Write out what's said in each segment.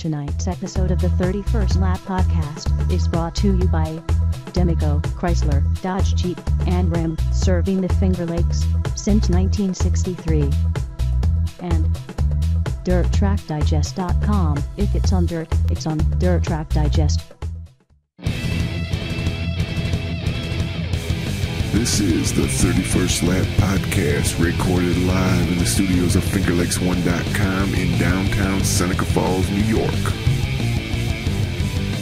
Tonight's episode of the 31st Lap Podcast is brought to you by Demico, Chrysler, Dodge Jeep, and Ram, serving the Finger Lakes since 1963. And DirtTrackDigest.com. If it's on dirt, it's on Dirt Track Digest. This is the 31st Lap Podcast, recorded live in the studios of FingerLakes1.com in downtown Seneca Falls, New York.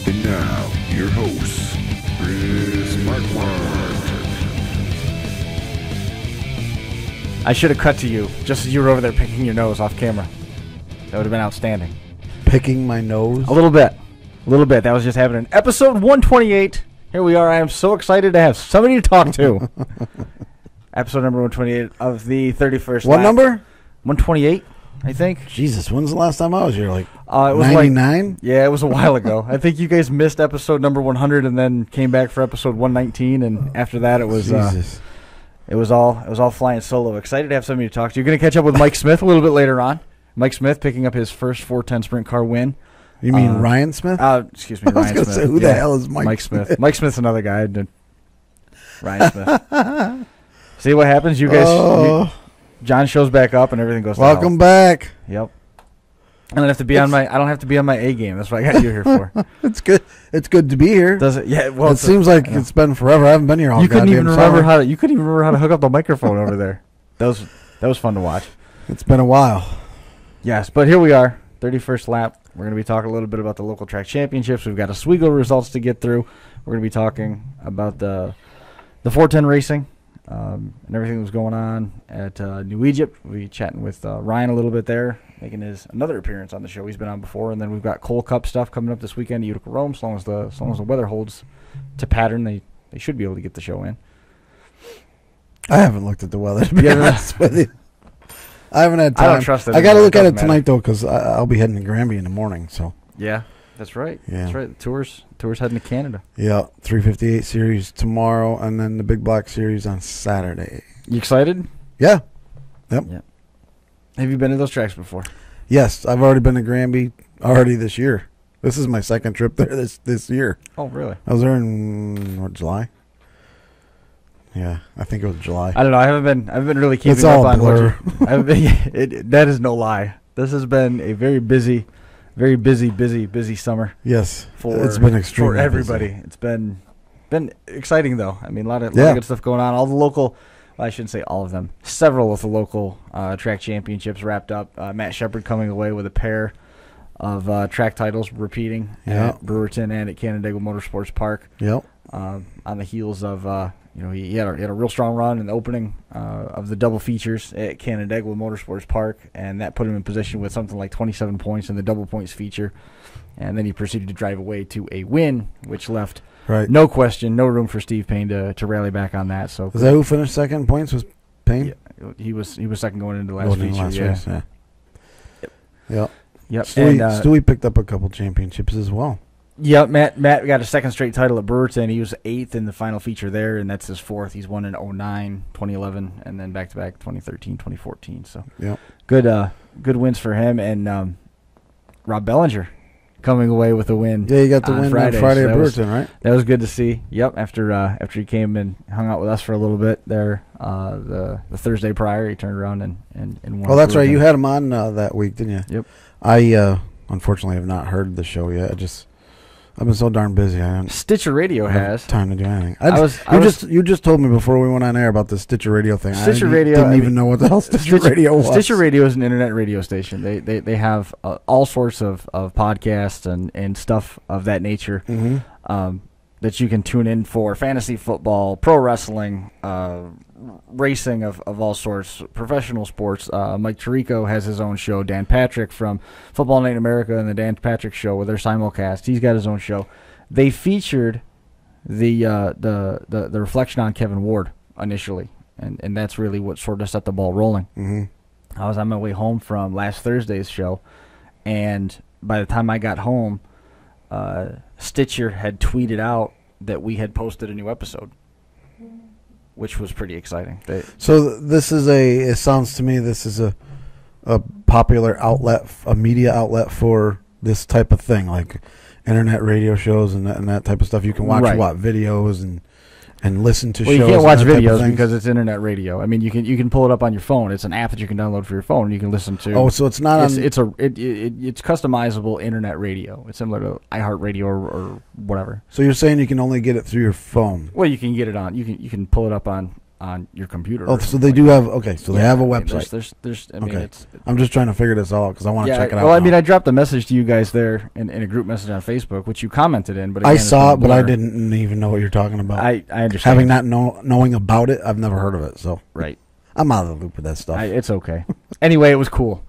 And now, your host, Chris Marquardt. I should have cut to you, just as you were over there picking your nose off camera. That would have been outstanding. Picking my nose? A little bit. That was just happening. Episode 128. Here we are. I am so excited to have somebody to talk to. Episode number 128 of the 31st What lap. number? 128, I think. Jesus, when's the last time I was here? Like It was 99? Yeah, it was a while ago. I think you guys missed episode number 100 and then came back for episode 119, and after that it was Jesus. it was all flying solo. Excited to have somebody to talk to. You're going to catch up with Mike Smith a little bit later on. Mike Smith picking up his first 410 sprint car win. You mean Ryan Smith? Excuse me, I was Ryan going to Smith. say, who the hell is Mike Smith? Mike Smith's another guy. Ryan Smith. See what happens? You guys, John shows back up and everything goes to hell. Welcome back. Yep. I don't have to be on my A game. That's what I got you here for. It's good. It's good to be here. Does it? Yeah. Well, it seems like it's been forever. I haven't been here all. You couldn't even remember how to hook up the microphone over there. That was fun to watch. It's been a while. Yes, but here we are, 31st lap. We're going to be talking a little bit about the local track championships. We've got Oswego results to get through. We're going to be talking about the 410 racing and everything that was going on at New Egypt. We'll be chatting with Ryan a little bit there, making his another appearance on the show. He's been on before, and then we've got Coal Cup stuff coming up this weekend at Utica Rome. As long as the weather holds to pattern, they should be able to get the show in. I haven't looked at the weather, to be honest with you. I haven't had time. I don't trust it. I got to look at it tonight, though, because I'll be heading to Granby in the morning. So yeah, that's right. Yeah. That's right. The tour's heading to Canada. Yeah, 358 series tomorrow, and then the Big Block series on Saturday. You excited? Yeah. Yep. Yeah. Have you been to those tracks before? Yes, I've already been to Granby already this year. This is my second trip there this year. Oh, really? I was there in July. Yeah, I think it was July. I don't know. I haven't been really keeping It's up all on blur. That is no lie. This has been a very busy summer. Yes, for it's been extremely for everybody. busy. It's been exciting though. I mean, a lot of Yeah. good stuff going on. All the local, well, I shouldn't say all of them. Several of the local track championships wrapped up. Matt Shepard coming away with a pair of track titles, repeating at Brewerton and at Canandaigua Motorsports Park. Yep. On the heels of he had a real strong run in the opening of the double features at Canandaigua Motorsports Park, and that put him in position with something like 27 points in the double points feature. And then he proceeded to drive away to a win, which left no question, no room for Steve Payne to rally back on that. So is that who finished second in points? Was Payne? Yeah, he was second going into the last feature. Race, yeah. Yep. Stewie picked up a couple championships as well. Yep, Matt got a second straight title at Brewerton. He was 8th in the final feature there, and that's his 4th. He's won in 2009, 2011, and then back-to-back 2013, 2014. So good wins for him. And Rob Bellinger coming away with a win. Yeah, he got the win Friday. on Friday at Brewerton, right? That was good to see. Yep, after he came and hung out with us for a little bit there the Thursday prior, he turned around and won. Oh, that's right. You had him on that week, didn't you? Yep. I unfortunately have not heard the show yet. I've been so darn busy. I haven't Stitcher Radio has time to do anything. You just told me before we went on air about the Stitcher Radio thing. Stitcher Radio didn't even know what the hell Stitcher Radio was. Stitcher Radio is an internet radio station. They have all sorts of podcasts and stuff of that nature that you can tune in for fantasy football, pro wrestling, racing of all sorts, professional sports. Mike Tirico has his own show. Dan Patrick from Football Night in America and the Dan Patrick Show with their simulcast. He's got his own show. They featured the reflection on Kevin Ward initially, and that's really what sort of set the ball rolling. Mm-hmm. I was on my way home from last Thursday's show, and by the time I got home, Stitcher had tweeted out that we had posted a new episode, which was pretty exciting. So this is it sounds to me this is a popular outlet, a media outlet for this type of thing, like internet radio shows and that type of stuff. You can watch Right. videos and listen to Well, shows. you can't watch and that type of videos thing. because it's internet radio. I mean, you can pull it up on your phone. It's an app that you can download for your phone. And you can listen to. Oh, so it's not on. It's customizable internet radio. It's similar to iHeartRadio or whatever. So you're saying you can only get it through your phone? Well, you can get it on. You can pull it up on your computer. Oh, or so they something do like have. that. Okay, so they have a I mean, website. there's. I mean, Okay. it's. I'm just trying to figure this all out because I want to check it out. Well, I now. mean, I dropped a message to you guys there in a group message on Facebook, which you commented in. But I again, it's saw been a it, but I blur. didn't even know what you're talking about. I understand. Having not knowing about it, I've never heard of it. So Right. I'm out of the loop with that stuff. It's okay. Anyway, it was cool.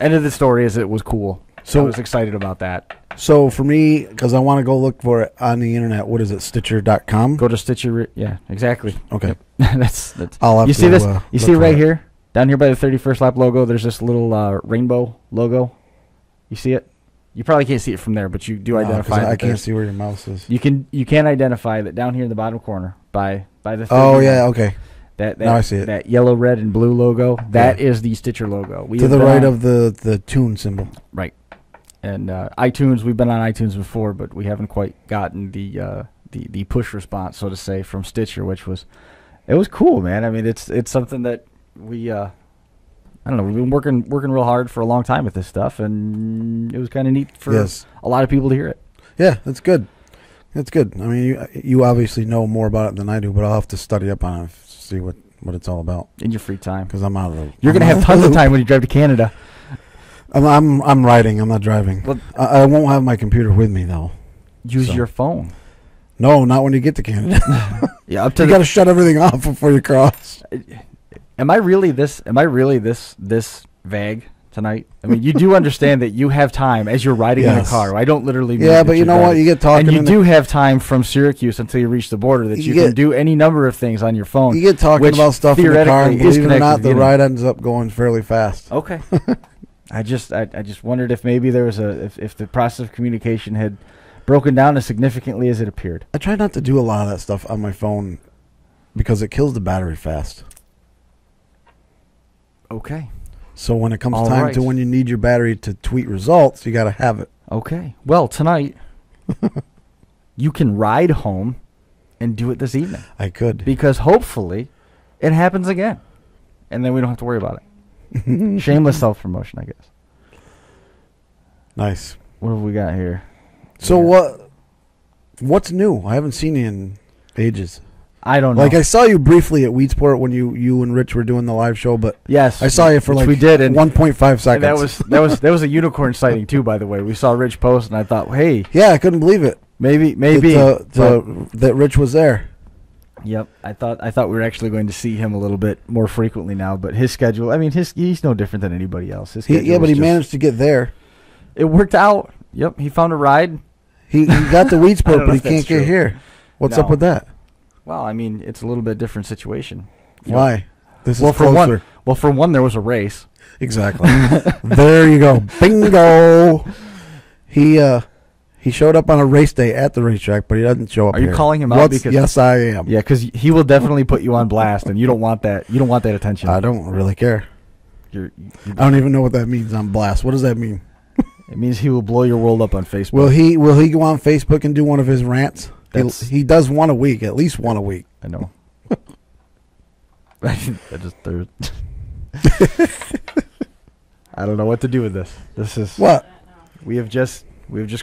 End of the story is it was cool. So So- I was excited about that. So for me, because I want to go look for it on the internet, what is it? Stitcher.com. Go to Stitcher. Yeah, exactly. Okay. that's. I'll have You to, see this? look You see for right it. here, down here by the 31st lap logo. There's this little rainbow logo. You see it? You probably can't see it from there, but you do No, 'cause identify. I that can't there's- see where your mouse is. You can identify that down here in the bottom corner by the. 31, Oh yeah, okay. That Now I see it. That yellow, red, and blue logo. That is the Stitcher logo. We To have the been right on- of the tune symbol. right. And iTunes, we've been on iTunes before, but we haven't quite gotten the push response, so to say, from Stitcher, which was cool, man. I mean, it's something that we I don't know, we've been working real hard for a long time with this stuff, and it was kind of neat for Yes. a lot of people to hear it. Yeah, that's good. That's good. I mean, you obviously know more about it than I do, but I'll have to study up on it, see what it's all about. In your free time, Because I'm out of the. you're gonna have tons of time when you drive to Canada. I'm riding. I'm not driving. Well- I won't have my computer with me though. Use So. your phone. No, not when you get to Canada. Yeah, up to You got to shut everything off before you cross. Am I really this vague tonight? I mean, you do understand that you have time as you're riding in a Yes. car. I don't literally mean Yeah, that but you you're know what? driving. You get talking. And you in do have time from Syracuse until you reach the border that you You can get- do any number of things on your phone. You get talking which about stuff in the car, and theoretically is believe it or not, connected to the the ride ends up going fairly fast. Okay. I just wondered if maybe there was if the process of communication had broken down as significantly as it appeared. I try not to do a lot of that stuff on my phone because it kills the battery fast. Okay. So when it comes All time right. to when you need your battery to tweet results, you got to have it. Okay. Well, tonight you can ride home and do it this evening I could. because hopefully it happens again, and then we don't have to worry about it. Shameless self-promotion, I guess. Nice. What have we got here? So Yeah. what's new? I haven't seen you in ages. I don't know. Like I saw you briefly at Weedsport when you and Rich were doing the live show, but yes, I saw you for which like we did, and 1.5 seconds. that was a unicorn sighting too. By the way, we saw Rich post, and I thought, hey, Yeah, I couldn't believe it. maybe. That Rich was there. Yep, I thought we were actually going to see him a little bit more frequently now, but his schedule. I mean, he's no different than anybody else. His schedule But was he just- managed to get there. It worked out. Yep, he found a ride. He got the I Weedsport, don't know but he if that's can't get true. here. What's No. up with that? Well, I mean, it's a little bit different situation. You know, Why? This Well, is for closer. one, there was a race. Exactly. There you go. Bingo. He showed up on a race day at the racetrack, but he doesn't show up Are you here. calling him out because- Yes, I am. Yeah, because he will definitely put you on blast, and you don't want that. You don't want that attention. I don't really care. You're, I don't even know what that means on blast. What does that mean? it means he will blow your world up on Facebook. Will he go on Facebook and do one of his rants? He does one a week, at least one a week. I know. I just threw. I don't know what to do with this. This is What? we have just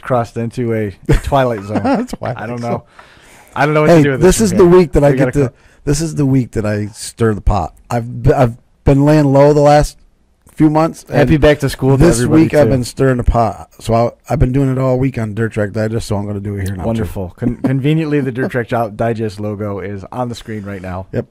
crossed into a twilight zone. That's why I don't know. I don't know what Hey, to do with this this. is the week that I We get gotta to. This is the week that I stir the pot. I've been laying low the last few months. and Happy back to school. This to everybody week I've too. been stirring the pot. So I've been doing it all week on Dirt Track Digest. So I'm going to do it here now. too. wonderful. Conveniently, the Dirt Track Digest logo is on the screen right now. Yep.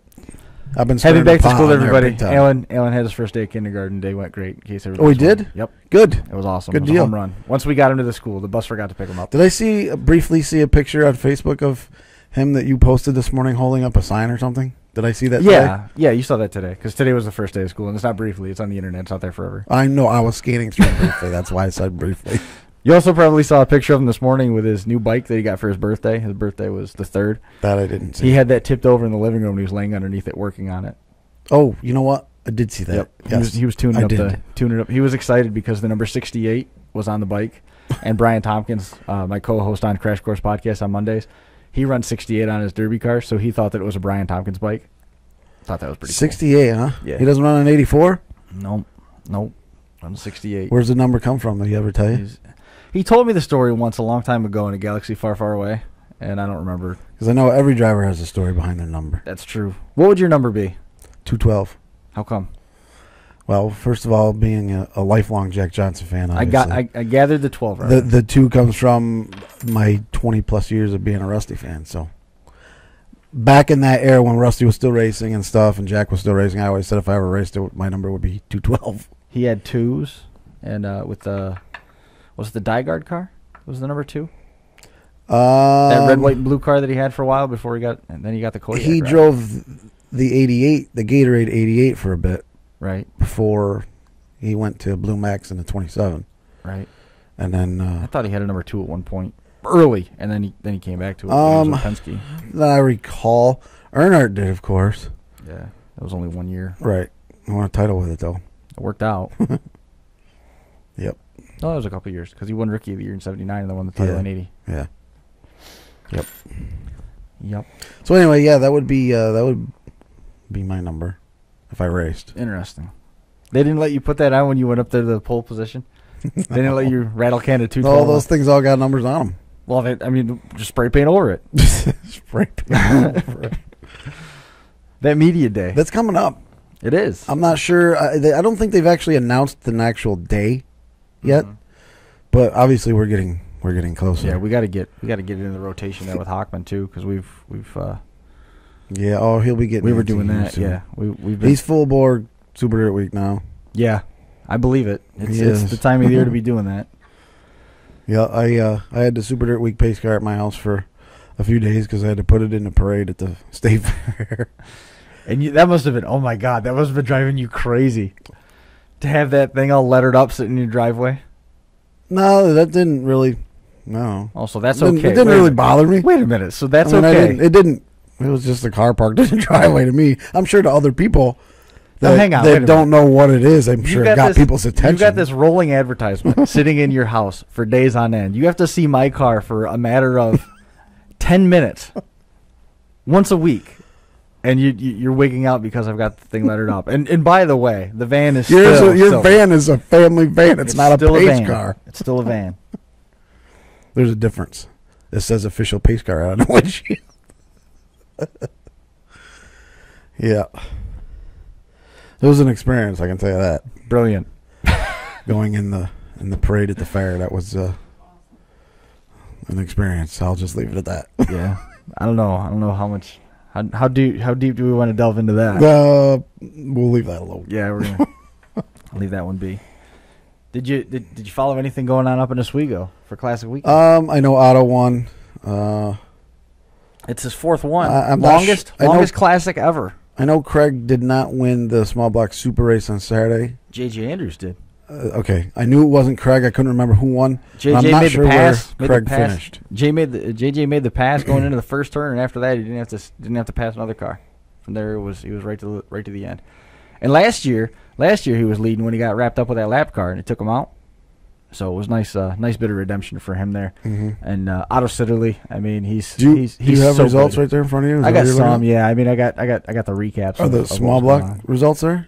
I've been Happy stirring back the to pot school, on there everybody. big time. Alan had his first day of kindergarten. Day went great. In case Oh, everybody. he did? Yep, Good. it was awesome. Good it was deal. A home run. Once we got him to the school, the bus forgot to pick him up. Did I briefly see a picture on Facebook of him that you posted this morning holding up a sign or something? Did I see that today? Yeah, you saw that today because today was the first day of school, and it's not briefly. It's on the internet. It's not there forever. I know. I was skating through it briefly. That's why I said briefly. You also probably saw a picture of him this morning with his new bike that he got for his birthday. His birthday was the 3rd. That I didn't see. He had that tipped over in the living room, and he was laying underneath it working on it. Oh, you know what? I did see that. Yep. Yes. He was tuning I up did. tuning it up. He was excited because the number 68 was on the bike, And Brian Tompkins, my co-host on Crash Course Podcast on Mondays, he runs 68 on his derby car, so he thought that it was a Brian Tompkins bike. Thought that was pretty 68, huh? Yeah. He doesn't run an 84? cool. Nope. Runs 68. Where's the number come from? Did he ever tell you? He told me the story once a long time ago in a galaxy far, far away, and I don't remember. Because I know every driver has a story behind their number. That's true. What would your number be? 212. How come? Well, first of all, being a lifelong Jack Johnson fan, obviously. I gathered the 12 right. The 2 comes from my 20-plus years of being a Rusty fan. So back in that era when Rusty was still racing and stuff and Jack was still racing, I always said if I ever raced it, my number would be 212. He had 2s, and with the... Was it the Dyguard car? Was the number 2? That red, white, and blue car that he had for a while before he got... And then he got the Kodiak, He right? drove the 88, the Gatorade 88 for a bit. Right. Before he went to Blue Max in the 27. Right. And then... I thought he had a number 2 at one point. Early. And then he came back to it. When he was with Penske. that I recall. Earnhardt did, of course. Yeah. That was only 1 year. Right. I won a title with it, though. It worked out. Yep. No, it was a couple years because he won Rookie of the Year in 79 and then won the title in 80. Yeah. Yep. Yep. So anyway, yeah, that would be my number if I raced. Interesting. They didn't let you put that on when you went up there to the pole position? They didn't let you rattle can to 212? All those things all got numbers on them. Well, just spray paint over it. Spray paint over it. That media day. That's coming up. It is. I'm not sure. I don't think they've actually announced an actual day yet, but obviously we're getting closer. Yeah, we got to get it in the rotation there with Hockman too, because we've yeah. Oh, he'll be getting. we were into doing him that. soon. Yeah, we've been. He's full bore Super Dirt Week now. Yeah, I believe it. He It's is. the time of the year to be doing that. Yeah, I had the Super Dirt Week pace car at my house for a few days because I had to put it in the parade at the state fair. And that must have been, oh my God, that must have been driving you crazy to have that thing all lettered up sitting in your driveway. No, that didn't really. No. Also, that's It okay. didn't really bother me. Wait a minute. So that's I mean, okay. It didn't. It was just a car parked in the driveway to me. I'm sure to other people that, hang on, wait a that don't know what it is, I'm sure it got people's attention. You got this rolling advertisement sitting in your house for days on end. You have to see my car for a matter of 10 minutes once a week. And you're wigging out because I've got the thing lettered up. And by the way, the van is your van is a family van. It's not a still pace van. car. It's still a van. There's a difference. It says official pace car on the windshield. Yeah. It was an experience, I can tell you that. Brilliant. Going in the parade at the fair, that was an experience. I'll just leave it at that. Yeah. I don't know how much. How deep do we want to delve into that? We'll leave that alone. Yeah, we're gonna leave that one be. Did you follow anything going on up in Oswego for Classic Weekend? I know Otto won. It's his fourth one. I'm not longest Classic ever. I know Craig did not win the small block super race on Saturday. J.J. Andrews did. Okay, I knew it wasn't Craig. I couldn't remember who won. JJ I'm not made sure the pass. where Craig finished. JJ made the pass going into the first turn, and after that, he didn't have to pass another car. From there, he was right to the end. And last year he was leading when he got wrapped up with that lap car, and it took him out. So it was nice bit of redemption for him there. Mm-hmm. And Otto Sitterly, I mean, Do you have so results good. right there in front of you? Is I that got what you're looking some, at? yeah. I mean, I got the recaps. Are the of small what's going block on. results there?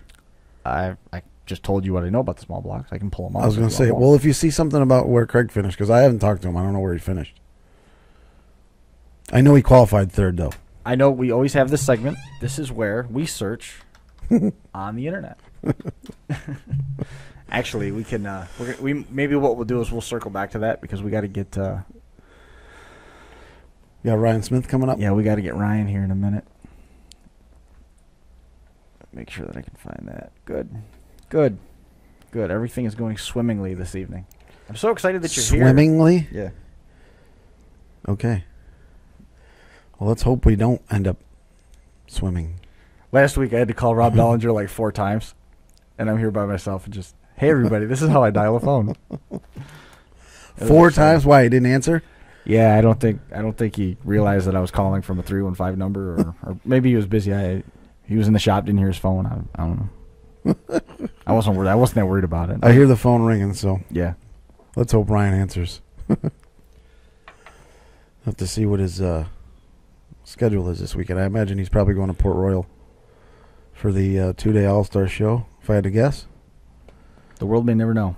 I just told you what I know about the small blocks. I can pull them up. I was going to say, well, if you see something about where Craig finished, because I haven't talked to him, I don't know where he finished. I know he qualified third, though. I know we always have this segment. This is where we search on the internet. Actually, we can. Maybe what we'll do is we'll circle back to that because we got to get. You got Ryan Smith coming up? Yeah, we got to get Ryan here in a minute. Make sure that I can find that. Good. Everything is going swimmingly this evening. I'm so excited that you're Swimmingly? here. Yeah. Okay. Well, let's hope we don't end up swimming. Last week I had to call Rob Bellinger like 4 times, and I'm here by myself and just, hey everybody, this is how I dial a phone. 4 times? Why, he didn't answer? Yeah, I don't think he realized that I was calling from a 315 number, or maybe he was busy. He was in the shop, didn't hear his phone. I don't know. I wasn't that worried about it. I hear the phone ringing, so Yeah. Let's hope Ryan answers. Have to see what his schedule is this weekend. I imagine he's probably going to Port Royal for the 2-day All-Star show, if I had to guess. The world may never know.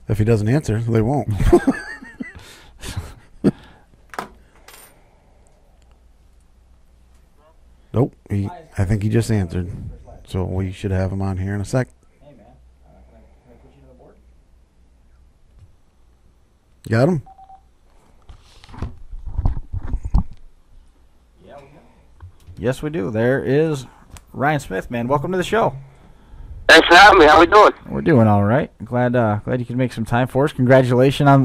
If he doesn't answer, they won't. Nope. I think he just answered. So we should have him on here in a sec. Hey, man. Can I put you to the board? Got him? Yeah, we do. Yes, we do. There is Ryan Smith, man. Welcome to the show. Thanks for having me. How we doing? We're doing all right. Glad you could make some time for us. Congratulations on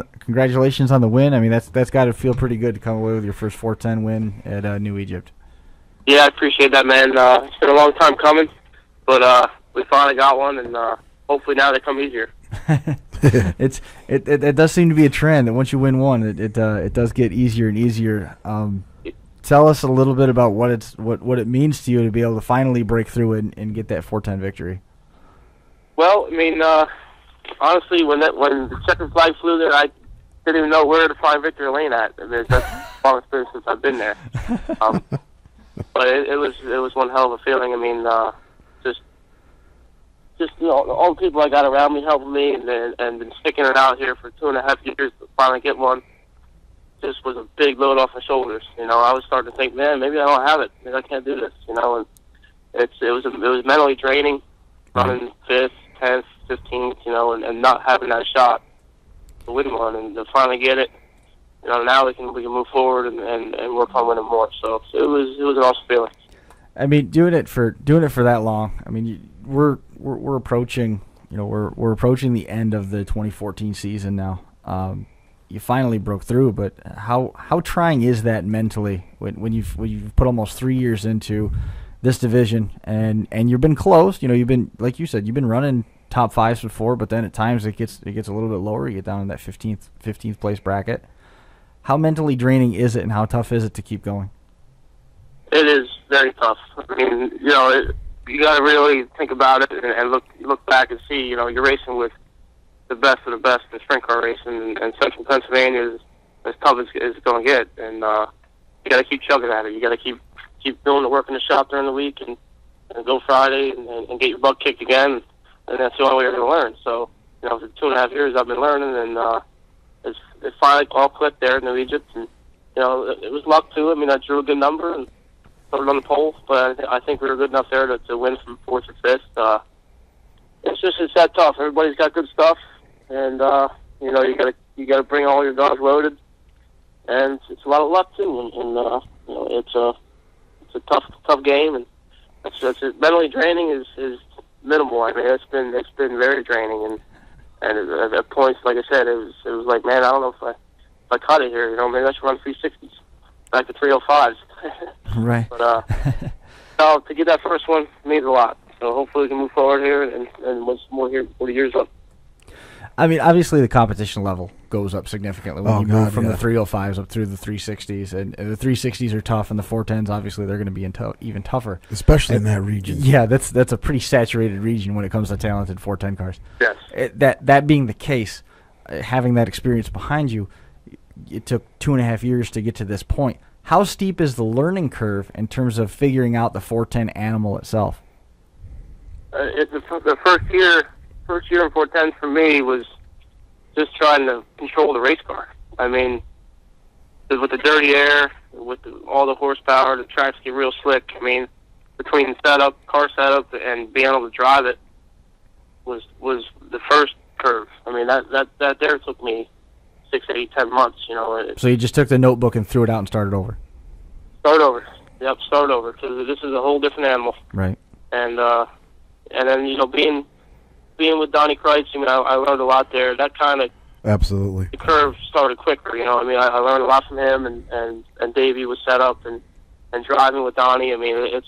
the win. I mean, that's got to feel pretty good to come away with your first 410 win at New Egypt. Yeah, I appreciate that, man. It's been a long time coming, but we finally got one, and hopefully now they come easier. It does seem to be a trend that once you win one, it does get easier and easier. Tell us a little bit about what it means to you to be able to finally break through and get that 410 victory. Well, I mean, honestly, when the second flag flew there, I didn't even know where to find Victory Lane at. I mean, that's the longest been since I've been there. But it was one hell of a feeling. I mean, just all the people I got around me helping me and been sticking it out here for 2.5 years to finally get one. Just was a big load off my shoulders. I was starting to think, man, maybe I don't have it. Maybe I can't do this. And it was mentally draining, running 5th, 10th, 15th, and not having that shot to win one and to finally get it. Now we can move forward and work on winning more. So it was an awesome feeling. I mean, doing it for that long. I mean, we're approaching we're approaching the end of the 2014 season now. You finally broke through, but how trying is that mentally when you've put almost 3 years into this division and you've been close? You've been, like you said, you've been running top fives before, but then at times it gets a little bit lower. You get down in that 15th place bracket. How mentally draining is it, and how tough is it to keep going? It is very tough. I mean, you got to really think about it and look back and see. You're racing with the best of the best in sprint car racing, and Central Pennsylvania is as tough as it's going to get. And you got to keep chugging at it. You got to keep doing the work in the shop during the week, and go Friday and get your butt kicked again. And that's the only way you're going to learn. So, for 2.5 years I've been learning, and it finally all clicked there in New Egypt. And, it was luck too. I mean, I drew a good number and started on the pole, but I think we were good enough there to win from 4th or 5th. It's that tough. Everybody's got good stuff, and you gotta bring all your guns loaded, and it's a lot of luck too. And it's a tough game, and it's mentally draining is minimal. I mean, it's been very draining, and at points, like I said, it was like, man, I don't know if I cut it here. Maybe I should run 360s back to 305s. Right. But to get that first one means a lot. So hopefully we can move forward here and win some more here before the year's up. I mean, obviously the competition level goes up significantly when you move from the 305s up through the 360s, and the 360s are tough, and the 410s obviously they're going to be even tougher, especially in that region. Yeah, that's a pretty saturated region when it comes to talented 410 cars. Yes. That being the case, having that experience behind you, it took 2.5 years to get to this point. How steep is the learning curve in terms of figuring out the 410 animal itself? The first year in 410 for me was just trying to control the race car. I mean, with the dirty air, with all the horsepower, the tracks get real slick. I mean, between car setup, and being able to drive it was the first curve. I mean, that there took me 6, 8, 10 months. So you just took the notebook and threw it out and started over. Start over. Yep, start over, because this is a whole different animal. Right. And then being with Donnie Kreitz, I learned a lot there. That kind of absolutely the curve started quicker. I learned a lot from him, and Davey was set up and driving with Donnie. I mean,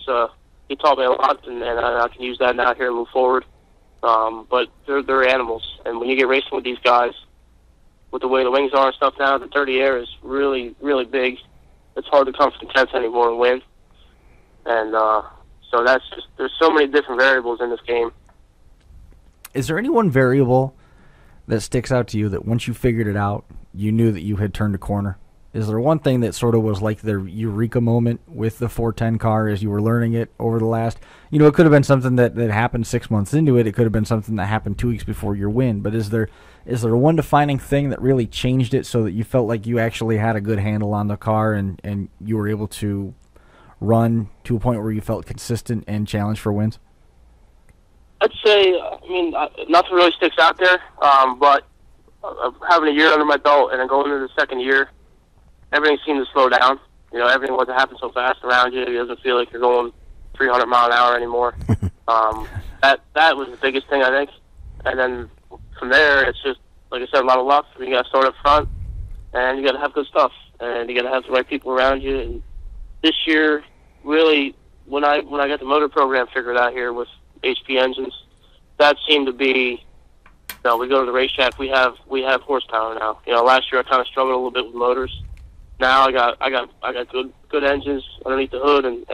he taught me a lot, and I can use that now here and move forward. But they're animals, and when you get racing with these guys, with the way the wings are and stuff now, the dirty air is really, really big. It's hard to come from the 10th anymore and win. And so there's so many different variables in this game. Is there any one variable that sticks out to you that once you figured it out, you knew that you had turned a corner? Is there one thing that sort of was like the eureka moment with the 410 car as you were learning it over the last, it could have been something that happened 6 months into it. It could have been something that happened 2 weeks before your win. But is there one defining thing that really changed it so that you felt like you actually had a good handle on the car and you were able to run to a point where you felt consistent and challenged for wins? I'd say, nothing really sticks out there, but having a year under my belt and then going into the second year, everything seemed to slow down. Everything wasn't happening so fast around you. It doesn't feel like you're going 300 mile an hour anymore. That was the biggest thing, I think. And then from there, it's just, like I said, a lot of luck. You got to start up front, and you got to have good stuff, and you got to have the right people around you. And this year, really, when I got the motor program figured out here with HP engines, that seemed to be. We go to the racetrack. We have horsepower now. Last year I kind of struggled a little bit with motors. Now I got good engines underneath the hood, and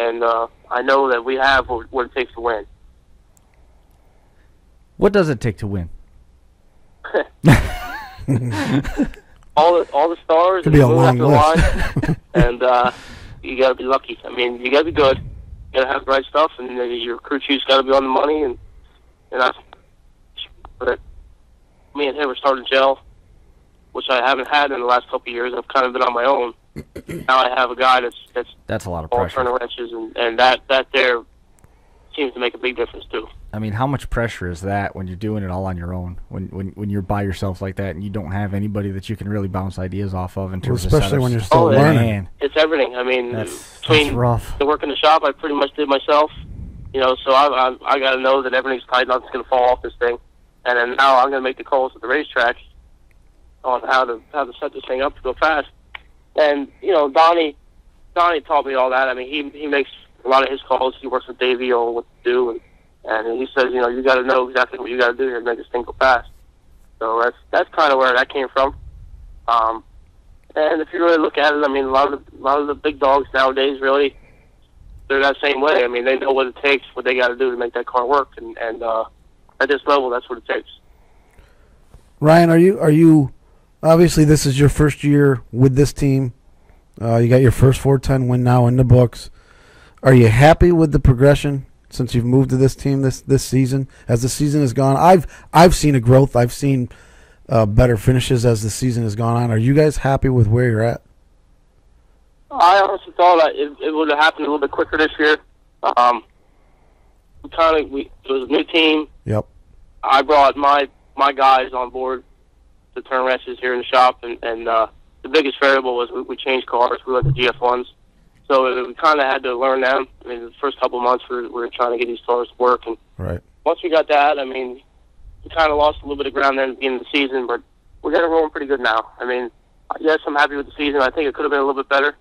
I know that we have what it takes to win. What does it take to win? all the stars. Could be a long list. And you got to be lucky. You got to be good. You got to have the right stuff, and your crew chief's got to be on the money. And but me and him are starting to gel, which I haven't had in the last couple of years. I've kind of been on my own. Now I have a guy that's a lot of all pressure. turning wrenches, and that there seems to make a big difference too. How much pressure is that when you're doing it all on your own? When you're by yourself like that and you don't have anybody that you can really bounce ideas off of in terms of especially setups? when you're still learning. It's everything. That's rough. The work in the shop, I pretty much did myself. So I got to know that everything's tight, nothing's going to fall off this thing. And then now I'm going to make the calls at the racetrack on how to set this thing up to go fast. And Donnie taught me all that. He makes a lot of his calls. He works with Davey on what to do, and he says, you got to know exactly what you got to do here to make this thing go fast. So that's kind of where that came from. And if you really look at it, a lot of the big dogs nowadays really, they're that same way. They know what it takes, what they got to do to make that car work, and at this level, that's what it takes. Ryan, are you? Obviously, this is your first year with this team. You got your first 410 win now in the books. Are you happy with the progression since you've moved to this team this season? As the season has gone, I've seen a growth. I've seen better finishes as the season has gone on. Are you guys happy with where you're at? I honestly thought it would have happened a little bit quicker this year. It was a new team. Yep. I brought my guys on board to turn wrenches here in the shop, and the biggest variable was we changed cars. We went to GF1s, so we kind of had to learn them. The first couple of months we were trying to get these cars to work, and right. Once we got that, we kind of lost a little bit of ground there at the beginning of the season, but we got it rolling pretty good now. Yes, I'm happy with the season. I think it could have been a little bit better,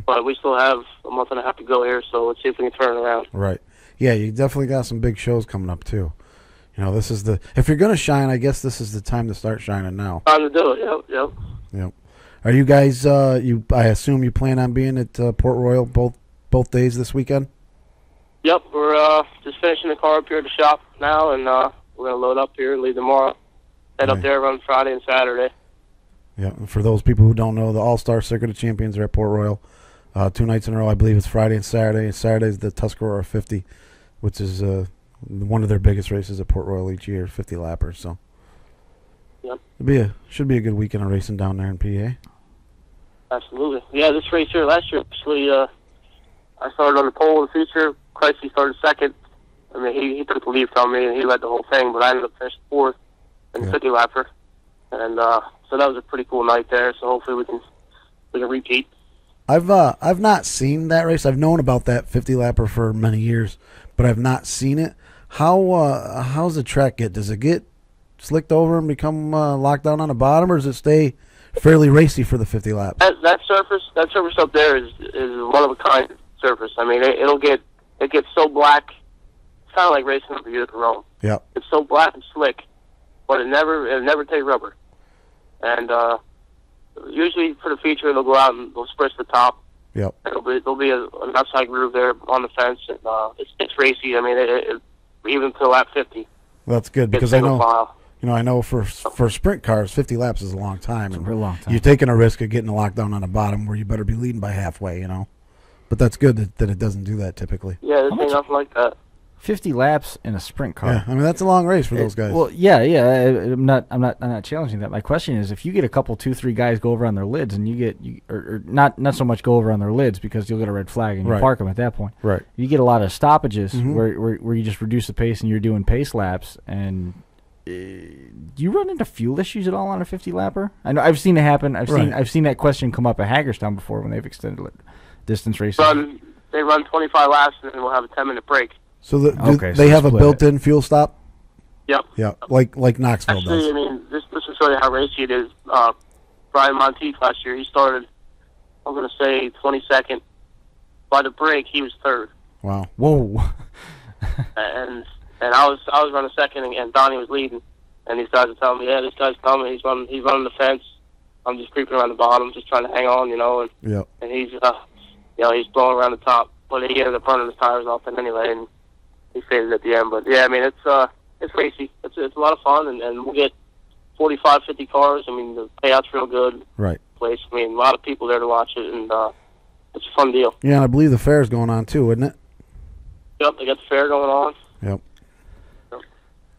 but we still have a month and a half to go here, so let's see if we can turn it around. Right. Yeah, you definitely got some big shows coming up too. This is if you're gonna shine, I guess this is the time to start shining now. Time to do it. Yep. Are you guys? I assume you plan on being at Port Royal both days this weekend. Yep, we're just finishing the car up here at the shop now, and we're gonna load up here and leave tomorrow. Head up there, run Friday and Saturday. Yeah, and for those people who don't know, the All-Star Circuit of Champions are at Port Royal 2 nights in a row. I believe it's Friday and Saturday. And Saturday's the Tuscarora 50, which is one of their biggest races at Port Royal each year, 50 lappers. So, yep, should be a good weekend of racing down there in PA. Absolutely, yeah. This race here last year, actually, I started on the pole in the feature. Christy started second. He took the lead from me and he led the whole thing, but I ended up finishing fourth in the 50 lapper, and so that was a pretty cool night there. So hopefully we can repeat. I've not seen that race. I've known about that 50 lapper for many years, but I've not seen it. How's the track get? Does it get slicked over and become locked down on the bottom, or does it stay fairly racy for the 50 laps? That surface up there is one of a kind surface. It gets so black. It's kind of like racing up the Utica Rome. Yeah. It's so black and slick, but it never takes rubber. And usually for the feature, they'll go out and they'll spritz the top. Yep. There'll be an outside groove there on the fence, and it's racy. Even to lap 50. That's good because I know You know, I know for sprint cars, 50 laps is a long time. It's a real long time. You're taking a risk of getting a lockdown on the bottom where you better be leading by halfway, you know. But that's good that it doesn't do that typically. Yeah, this ain't nothing like that. 50 laps in a sprint car. Yeah, I mean that's a long race for those guys. Well, yeah. I'm not challenging that. My question is, if you get a couple, 2-3 guys go over on their lids, and or not so much go over on their lids because you'll get a red flag and you park them at that point. Right. You get a lot of stoppages where you just reduce the pace and you're doing pace laps. And do you run into fuel issues at all on a 50 lapper? I know I've seen it happen. I've seen that question come up at Hagerstown before when they've extended distance races. They run 25 laps and then we'll have a 10-minute break. So they have a built-in fuel stop? Yep. Yeah, like Knoxville Actually, does. I mean, this will show you how racy it is. Brian Monteith last year, he started, I'm going to say, 22nd. By the break, he was third. Wow. Whoa. and I was running second, and Donnie was leading. And these guys are telling me, yeah, this guy's coming. He's running the fence. I'm just creeping around the bottom, just trying to hang on, you know. And he's, he's blowing around the top. But he ended up running his tires off him anyway, and he faded at the end. But yeah, I mean, it's racy. It's a lot of fun, and we'll get 45, 50 cars. I mean, the payout's real good. Right. Place. I mean, a lot of people there to watch it, and it's a fun deal. Yeah, and I believe the fair's going on too, isn't it? Yep, they got the fair going on. Yep.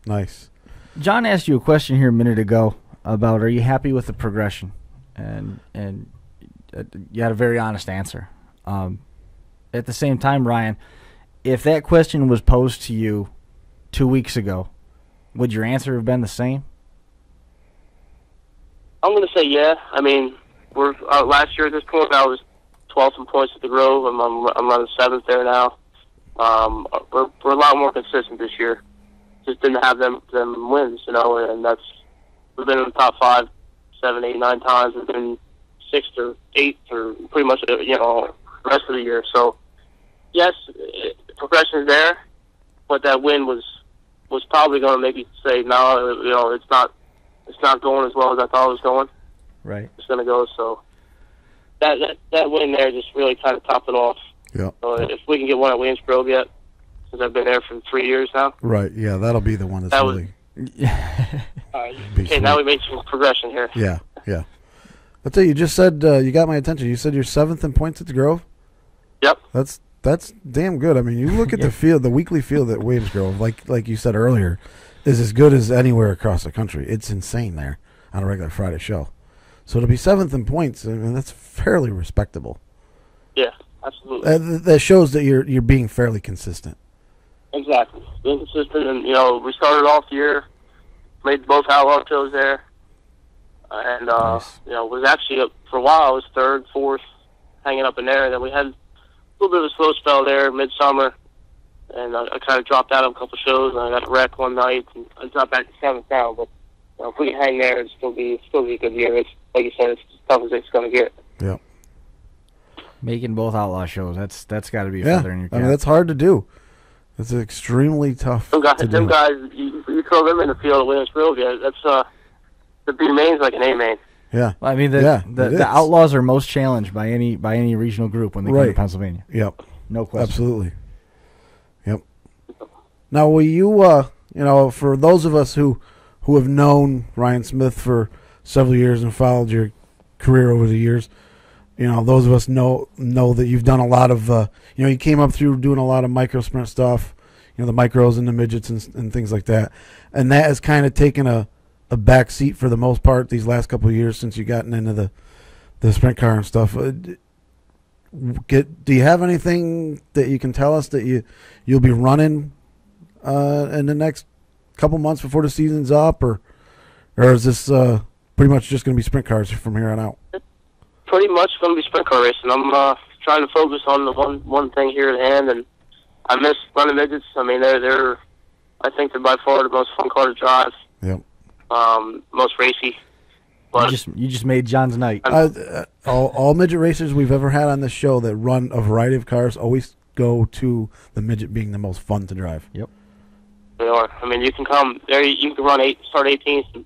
Nice. John asked you a question here a minute ago about, are you happy with the progression? And you had a very honest answer. At the same time, Ryan, if that question was posed to you 2 weeks ago, would your answer have been the same? I'm going to say yeah. I mean, we're last year at this point, I was 12th in points at the Grove. I'm running 7th there now. We're a lot more consistent this year. Just didn't have them wins, you know, and we've been in the top 5, 7, 8, 9 times. We've been 6th or 8th or pretty much, you know, the rest of the year. So, yes, progression is there, but that win was probably going to make me say, no, you know, it's not going as well as I thought it was going. Right. It's going to go. So that win there just really kind of topped it off. Yeah. So if we can get one at Williams Grove yet, since I've been there for 3 years now. Right. Yeah, that'll be the one that's really. Okay, now we made some progression here. Yeah. Yeah. I'll tell you, you just said you got my attention. You said you're 7th in points at the Grove. Yep. That's damn good. I mean, you look at the field, the weekly field at Williams Grove, like you said earlier, is as good as anywhere across the country. It's insane there on a regular Friday show. So to be 7th in points, I mean, that's fairly respectable. Yeah, absolutely. That shows that you're being fairly consistent. Exactly. Being consistent, and, you know, we started off the year, made both outlaw shows there, and, nice. You know, was actually, for a while, I was 3rd, 4th, hanging up in there, and then we had a little bit of a slow spell there, midsummer, and I kind of dropped out of a couple shows, and I got a wreck one night, and I dropped back to 7th now, but, you know, if we can hang there, it'll still be a good year. It's, like you said, it's as tough as it's going to get. Yeah. Making both outlaw shows, that's got to be a feather in your cap. I mean, that's hard to do. It's extremely tough to do. Them guys, you throw them in the field at Williams Grove, yeah, that's, the B main's like an A main. Yeah. Well, I mean, the Outlaws are most challenged by any regional group when they come to Pennsylvania. Yep. No question. Absolutely. Yep. Now, will you, you know, for those of us who have known Ryan Smith for several years and followed your career over the years, you know, those of us know that you've done a lot of, you know, you came up through doing a lot of micro sprint stuff, you know, the micros and the midgets and things like that. And that has kind of taken a back seat for the most part these last couple of years since you've gotten into the sprint car and stuff. Do you have anything that you can tell us that you'll be running in the next couple months before the season's up, or is this pretty much just going to be sprint cars from here on out? Pretty much going to be sprint car racing. I'm trying to focus on the one thing here at hand, and I miss running midgets. I mean, they're I think they're by far the most fun car to drive. Yep. Most racy. But you just made John's night. All midget racers we've ever had on this show that run a variety of cars always go to the midget being the most fun to drive. Yep. You know, I mean, you can come there. You can run start 18th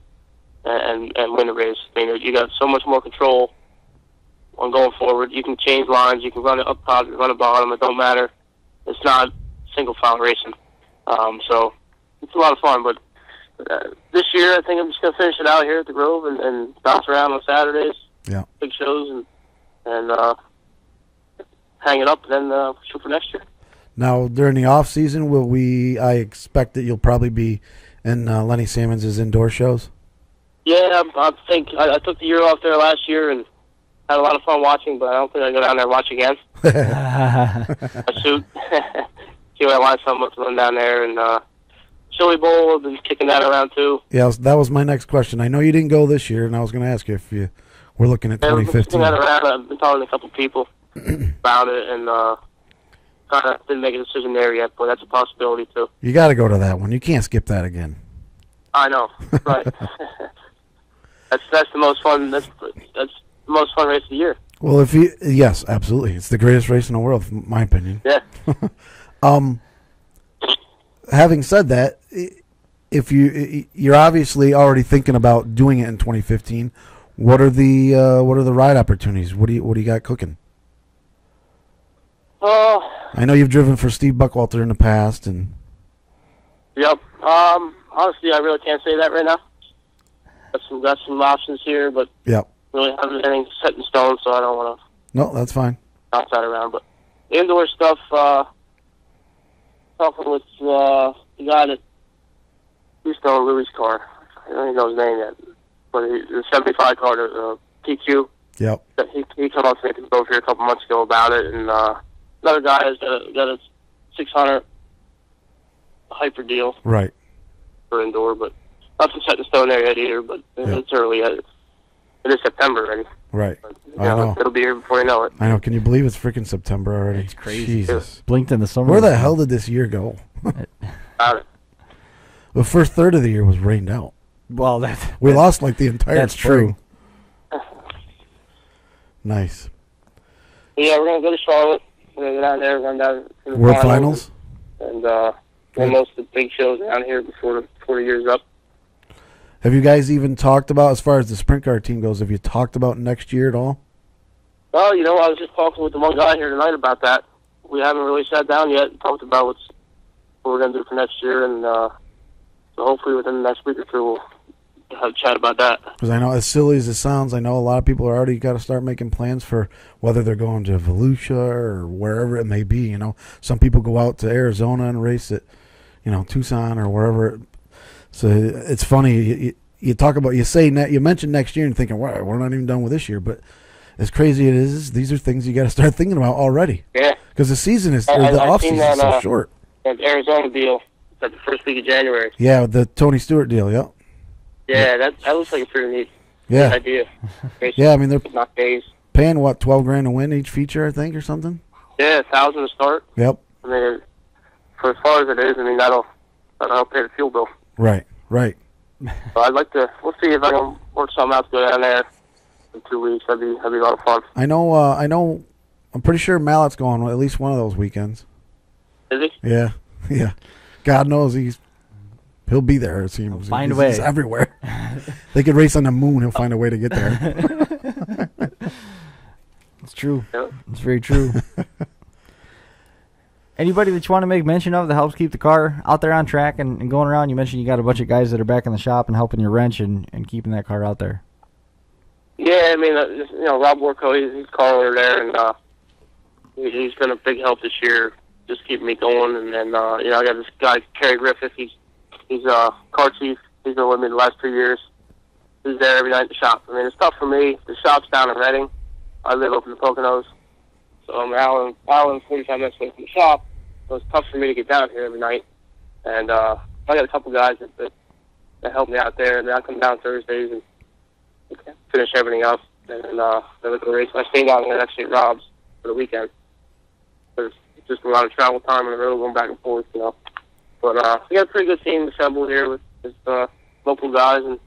and win a race. I mean, you got so much more control on going forward. You can change lines. You can run it up top, run it bottom. It don't matter. It's not single file racing. So it's a lot of fun. But this year, I think I'm just going to finish it out here at the Grove and bounce around on Saturdays. Yeah. Big shows and hang it up and then shoot for next year. Now, during the off season, I expect that you'll probably be in Lenny Sammons' indoor shows? Yeah, I think I took the year off there last year and had a lot of fun watching, but I don't think I go down there and watch again. I shoot. See what I want something to run down there. And Chili Bowl, I've been kicking that around too. Yeah, that was my next question. I know you didn't go this year, and I was going to ask you if you were looking at 2015. That around. I've been talking to a couple people about it, and kind of didn't make a decision there yet, but that's a possibility too. You got to go to that one. You can't skip that again. I know, right? That's the most fun. That's the most fun race of the year. Well, yes, absolutely, it's the greatest race in the world, in my opinion. Yeah. Having said that, if you're obviously already thinking about doing it in 2015, what are the ride opportunities? What do you got cooking? I know you've driven for Steve Buckwalter in the past, and yep. Honestly, I really can't say that right now. Got some options here, but yep. Really haven't anything set in stone, so I don't want to. No, that's fine. Bounce that around, but indoor stuff. Talking with the guy that used to own Louis' car. I don't even know his name yet, but the 75 car, PQ. Yep. He came up to me over here a couple months ago about it, and another guy has got a 600 hyper deal. Right. For indoor, but nothing set in stone there yet either. But it's early yet. It is September already. Right. But, I know. It'll be here before you know it. I know. Can you believe it's freaking September already? It's crazy. Jesus. Blinked in the summer. Where the hell did this year go? The first third of the year was rained out. Well, we lost like the entire that's spring. true. Nice. Yeah, we're gonna go to Charlotte. We're gonna go down there, run down to the World Finals, and win most of the big shows down here before the year's up. Have you guys even talked about, as far as the sprint car team goes, have you talked about next year at all? Well, I was just talking with the one guy here tonight about that. We haven't really sat down yet and talked about what we're going to do for next year, and so hopefully within the next week or two we'll have a chat about that. Because I know, as silly as it sounds, I know a lot of people are already got to start making plans for whether they're going to Volusia or wherever it may be. Some people go out to Arizona and race at, Tucson or wherever. So it's funny. You talk about, you mentioned next year and thinking, wow, we're not even done with this year. But as crazy it is, these are things you got to start thinking about already. Yeah. Because the season is, the off season is so short. That Arizona deal at the first week of January. Yeah, the Tony Stewart deal. Yep. Yeah, that looks like a pretty neat idea. Yeah, I mean they're not days. Paying what, $12,000 to win each feature, I think, or something. Yeah, $1,000 to start. Yep. I mean, for as far as it is, that'll help pay the fuel bill. Right. So I'd like to. We'll see if I can work something out to go down there in 2 weeks. That'd be a lot of fun. I know. I'm pretty sure Mallett's going at least one of those weekends. Is he? Yeah. God knows he'll be there. It seems. He'll find a way. He's everywhere. They could race on the moon. He'll find a way to get there. It's true. Yep. It's very true. Anybody that you want to make mention of that helps keep the car out there on track and going around? You mentioned you got a bunch of guys that are back in the shop and helping your wrench and keeping that car out there. Yeah, Rob Warco, he's car owner there, and he's been a big help this year, just keeping me going. And then, I got this guy, Kerry Griffith. He's car chief. He's been with me the last 2 years. He's there every night at the shop. It's tough for me. The shop's down in Reading. I live up in the Poconos. So I'm an hour and 45 minutes away from the shop. So it's tough for me to get down here every night. And I got a couple guys that help me out there. And I come down Thursdays and finish everything up. And then look at the race. I stay down here actually at Rob's for the weekend. There's just a lot of travel time on the road going back and forth, But we got a pretty good team assembled here with local guys. And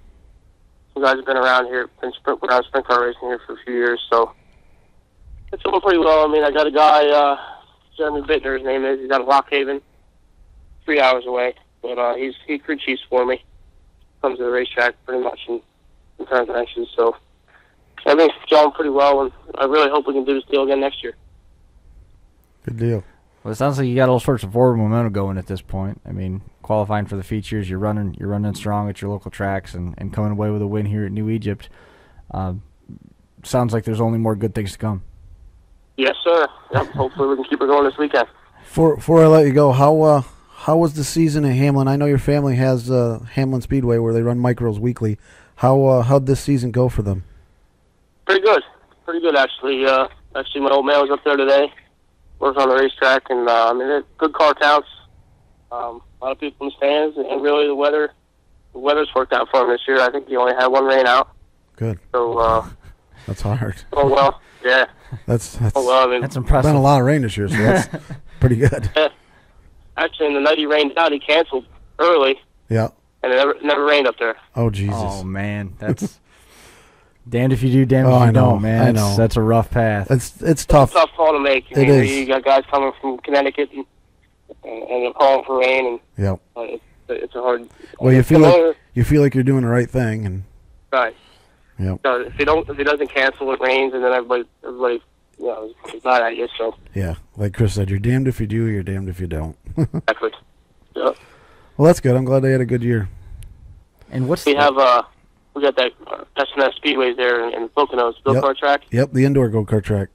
some guys have been around here, sprint car racing here for a few years. So it's going pretty well. I got a guy, Jeremy Bittner, his name is. He's out of Lock Haven, 3 hours away. But he crew chiefs for me. Comes to the racetrack pretty much in turn connections. So everything's going pretty well, and I really hope we can do this deal again next year. Good deal. Well, it sounds like you got all sorts of forward momentum going at this point. I mean, qualifying for the features, you're running strong at your local tracks, and coming away with a win here at New Egypt. Sounds like there's only more good things to come. Yes, sir. Yep. Hopefully we can keep it going this weekend. Before I let you go, how was the season at Hamlin? I know your family has Hamlin Speedway where they run micros weekly. How'd this season go for them? Pretty good actually. Actually, my old man was up there today, working on the racetrack, and I mean, they're good car counts. A lot of people in the stands, and really the weather's worked out for him this year. I think he only had one rain out. Good. So that's hard. Oh well, yeah. That's I mean, That's impressive. been a lot of rain this year, so that's pretty good. yeah. Actually, in the night he rained out, he canceled early, Yeah. and it never rained up there. Oh Jesus. Oh man, that's damned if you do, damned Oh, if you I know, don't, man. I know. That's a rough path. It's tough. It's a tough call to make. It is. You got guys coming from Connecticut and they're calling for rain, and Yep. it's a hard. Well, you it's feel similar- like you're doing the right thing, and right. yep. So if he doesn't cancel, it rains, and then everybody is mad at you. So Yeah, like Chris said, you're damned if you do, you're damned if you don't. exactly. Yeah. Well, that's good. I'm glad they had a good year. And what's We got that SNS Speedways there in Poconos, Bill Yep. Car Track. Yep, the indoor go-kart track.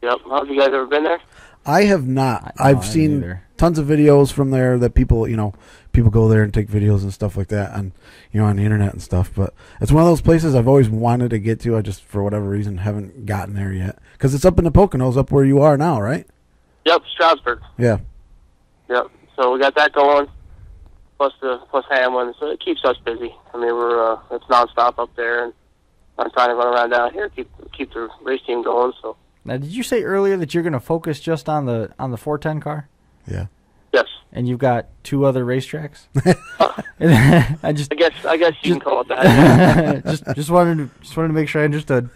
Yep. Have you guys ever been there? I have not. No, I've I seen haven't either. tons of videos from there that people go there and take videos and stuff like that on the internet and stuff. But it's one of those places I've always wanted to get to. I just, for whatever reason, haven't gotten there yet. Because it's up in the Poconos, up where you are now, right? Yep, Stroudsburg. Yeah. Yep. So we got that going, plus Hamlin. So it keeps us busy. I mean, it's nonstop up there, and I'm trying to run around down here, keep the race team going. So Now, did you say earlier that you're going to focus just on the 410 car, Yeah. yes, and you've got 2 other racetracks? I just I guess you can call it that. just wanted to make sure I understood.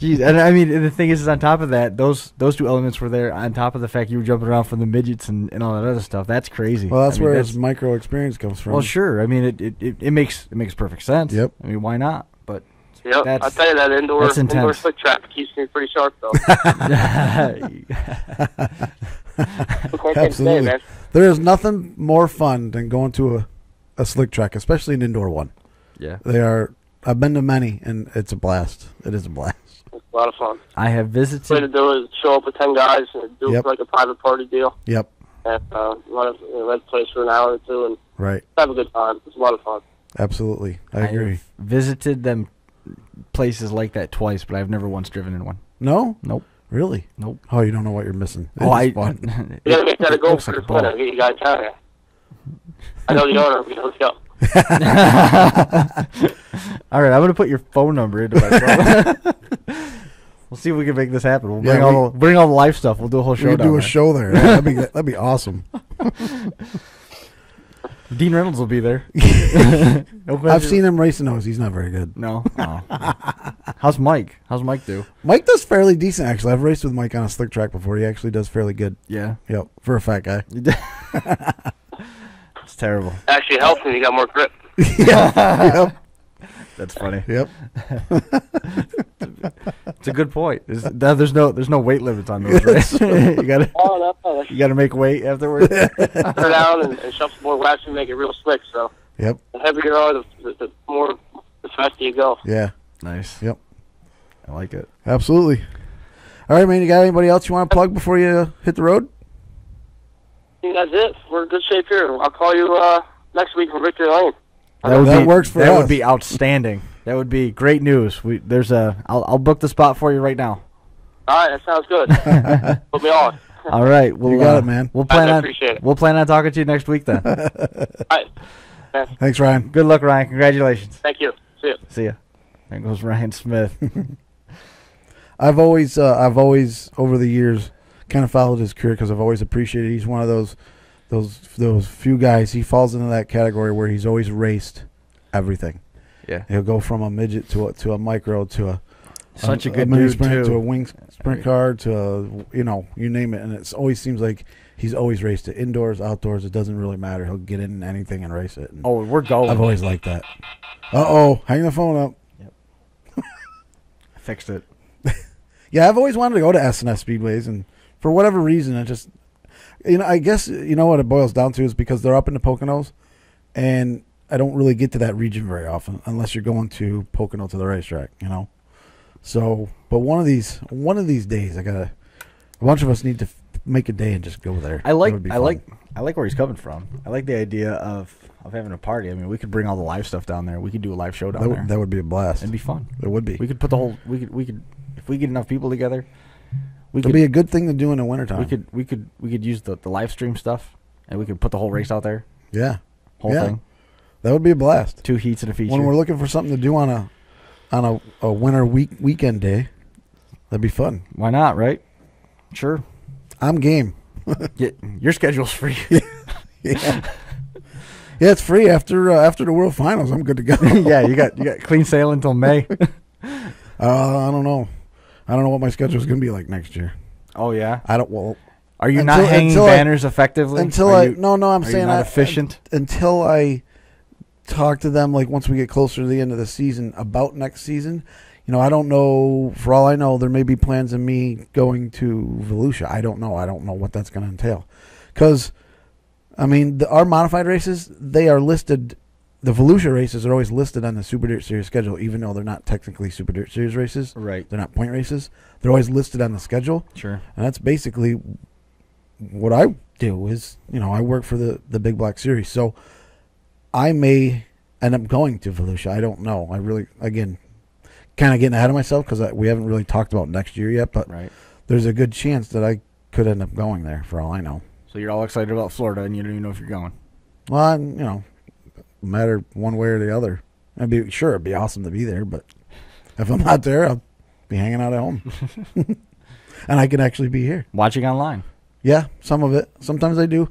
Jeez, and I mean, the thing is on top of that, those 2 elements were there on top of the fact you were jumping around from the midgets and all that other stuff. That's crazy. Well, that's I mean, where his micro experience comes from. Well, sure. I mean, it makes perfect sense. Yep. I mean, why not? But Yep. That's- I tell you, that indoor that's intense. slick track keeps me pretty sharp, though. Absolutely. Man. There is nothing more fun than going to a slick track, especially an indoor one. yeah, I've been to many, and it's a blast. It is a blast. It's a lot of fun. I have The way to visited. do it is show up with 10 guys and do Yep. it like a private party deal. Yep. And rent a place for an hour or two and Right. have a good time. It's a lot of fun. Absolutely. I agree. have visited them places like that twice, but I've never once driven in one. No? Nope. Really? Nope. Oh, you don't know what you're missing. Oh, It's fun. You gotta make that a it goal looks for like a this ball. winter. Get you guys down here. I know the owner. Let's go. All right, I'm gonna put your phone number into my phone. We'll see if we can make this happen. We'll Yeah, bring all the live stuff. We'll do a whole We show. could do a show there. Yeah, that'd be awesome. Dean Reynolds will be there. I've seen him racing those. He's not very good. No. Oh. How's Mike? How's Mike do? Mike does fairly decent, actually. I've raced with Mike on a slick track before. He actually does fairly good. Yeah. Yep, for a fat guy. It's terrible. Actually helps when you got more grip. Yep. That's funny. Yep. It's a good point. There's no weight limits on those, right? Oh, no. you gotta make weight afterwards. Turn down and shove some more wax and make it real slick. So Yep. the heavier you are, the more, the faster you go. Yeah. Nice. Yep. I like it. Absolutely. All right, man. You got anybody else you want to plug before you hit the road? I think that's it. We're in good shape here. I'll call you next week from Victory Lane. That works for That us. would be outstanding. That would be great news. I'll book the spot for you right now. All right, that sounds good. Put me on. All right, we'll, You got it, man. We'll plan I on appreciate it. We'll plan on talking to you next week then. All right. Thanks, Ryan. Good luck, Ryan. Congratulations. Thank you. See you. See ya. There goes Ryan Smith. I've always over the years kind of followed his career because I've always appreciated. He's one of those few guys. He falls into that category where he's always raced everything. Yeah. He'll go from a midget to a micro to a Such a good mini dude sprint too. to a wing sprint car to a, you name it, and it always seems like he's always raced it indoors, outdoors. It doesn't really matter. He'll get in anything and race it. And Oh, we're going. I've always liked that. Hang the phone up. Fixed it. Yeah, I've always wanted to go to SNS Speedways and For whatever reason, it just, I guess, what it boils down to is because they're up in the Poconos, and I don't really get to that region very often unless you're going to Pocono to the racetrack, So, but one of these days, a bunch of us need to make a day and just go there. I like where he's coming from. I like the idea of having a party. I mean, we could bring all the live stuff down there. We could do a live show down there. That would be a blast. It'd be fun. It would be. We could put the whole. We could if we get enough people together. It'd be a good thing to do in the wintertime. We could use the live stream stuff, and we could put the whole race out there. Yeah, whole thing. That would be a blast. 2 heats and a feature. When we're looking for something to do on a winter weekend day, that'd be fun. Why not? Right? Sure. I'm game. Your schedule's free. Yeah. Yeah, it's free after the World Finals. I'm good to go. Yeah, you got clean sail until May. I don't know. I don't know what my schedule is going to be like next year. Oh yeah. I don't. Well, are you not hanging banners effectively? I'm saying not efficient until I talk to them. Like once we get closer to the end of the season about next season. I don't know. For all I know, there may be plans of me going to Volusia. I don't know. I don't know what that's going to entail. Because, our modified races, they are listed. The Volusia races are always listed on the Super Dirt Series schedule, even though they're not technically Super Dirt Series races. Right. They're not point races. They're always listed on the schedule. Sure. And that's basically what I do is, I work for the Big Black Series. So I may end up going to Volusia. I don't know. I really, again, kind of getting ahead of myself because we haven't really talked about next year yet, but there's a good chance that I could end up going there for all I know. So you're all excited about Florida and you don't even know if you're going. Well, matter one way or the other. It'd be awesome to be there, but if I'm not there, I'll be hanging out at home. And I can actually be here. Watching online. Yeah, some of it. Sometimes I do.